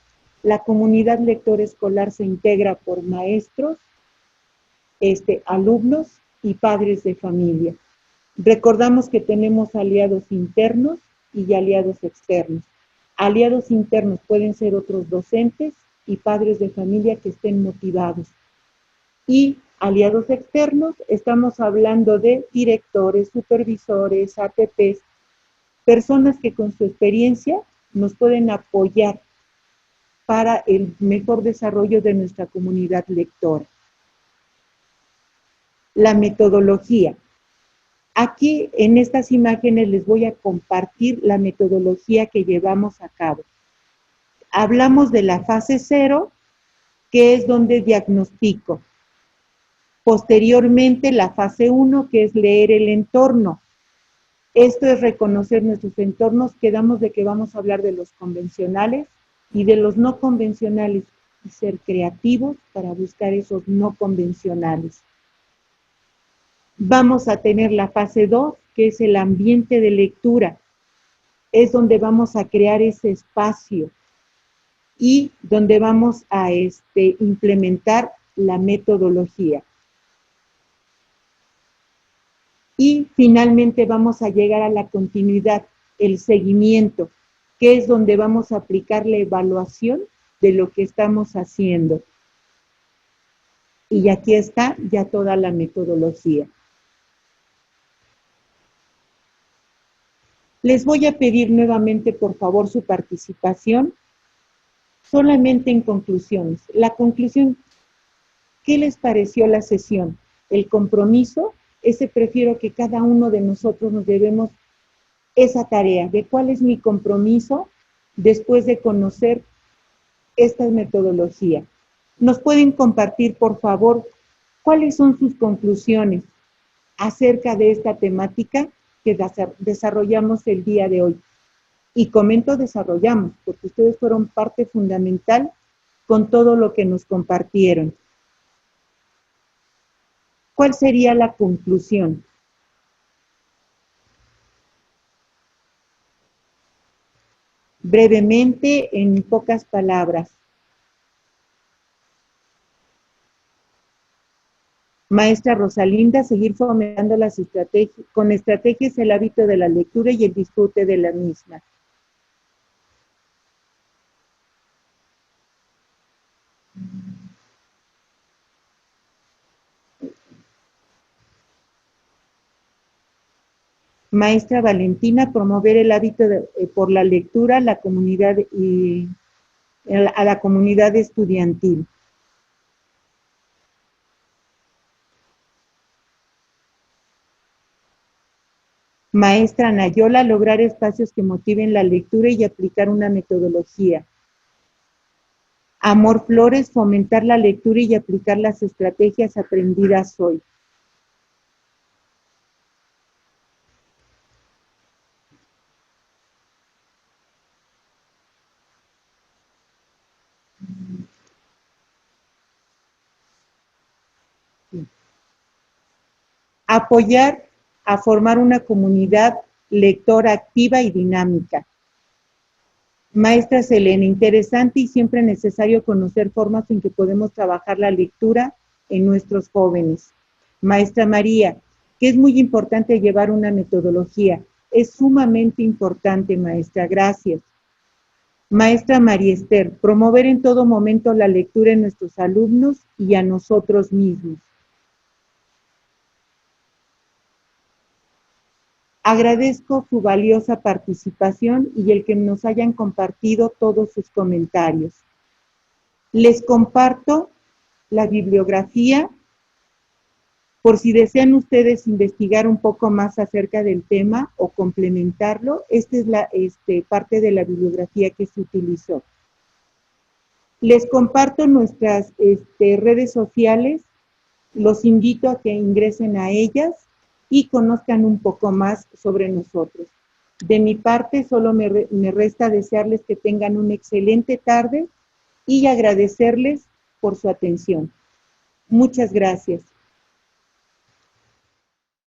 Speaker 3: La comunidad lectora escolar se integra por maestros, alumnos y padres de familia. Recordamos que tenemos aliados internos y aliados externos. Aliados internos pueden ser otros docentes y padres de familia que estén motivados. Y aliados externos, estamos hablando de directores, supervisores, ATPs, personas que con su experiencia nos pueden apoyar para el mejor desarrollo de nuestra comunidad lectora. La metodología. Aquí en estas imágenes les voy a compartir la metodología que llevamos a cabo. Hablamos de la fase 0, que es donde diagnostico. Posteriormente la fase 1, que es leer el entorno. Esto es reconocer nuestros entornos. Quedamos de que vamos a hablar de los convencionales y de los no convencionales y ser creativos para buscar esos no convencionales. Vamos a tener la fase 2, que es el ambiente de lectura. Es donde vamos a crear ese espacio y donde vamos a implementar la metodología. Y finalmente vamos a llegar a la continuidad, el seguimiento, que es donde vamos a aplicar la evaluación de lo que estamos haciendo. Y aquí está ya toda la metodología. Les voy a pedir nuevamente, por favor, su participación, solamente en conclusiones. La conclusión, ¿qué les pareció la sesión? El compromiso, ese prefiero que cada uno de nosotros nos debemos esa tarea de cuál es mi compromiso después de conocer esta metodología. ¿Nos pueden compartir, por favor, cuáles son sus conclusiones acerca de esta temática que desarrollamos el día de hoy? Y comento desarrollamos, porque ustedes fueron parte fundamental con todo lo que nos compartieron. ¿Cuál sería la conclusión? Brevemente, en pocas palabras, Maestra Rosalinda, seguir fomentando con estrategias el hábito de la lectura y el disfrute de la misma. Maestra Valentina, promover el hábito por la lectura a la comunidad estudiantil. Maestra Nayola, lograr espacios que motiven la lectura y aplicar una metodología. Amor Flores, fomentar la lectura y aplicar las estrategias aprendidas hoy. Apoyar a formar una comunidad lectora activa y dinámica. Maestra Selena, interesante y siempre necesario conocer formas en que podemos trabajar la lectura en nuestros jóvenes. Maestra María, que es muy importante llevar una metodología. Es sumamente importante, maestra, gracias. Maestra María Esther, promover en todo momento la lectura en nuestros alumnos y a nosotros mismos. Agradezco su valiosa participación y el que nos hayan compartido todos sus comentarios. Les comparto la bibliografía por si desean ustedes investigar un poco más acerca del tema o complementarlo. Esta es la parte de la bibliografía que se utilizó. Les comparto nuestras redes sociales. Los invito a que ingresen a ellas y conozcan un poco más sobre nosotros. De mi parte, solo me resta desearles que tengan una excelente tarde y agradecerles por su atención. Muchas gracias.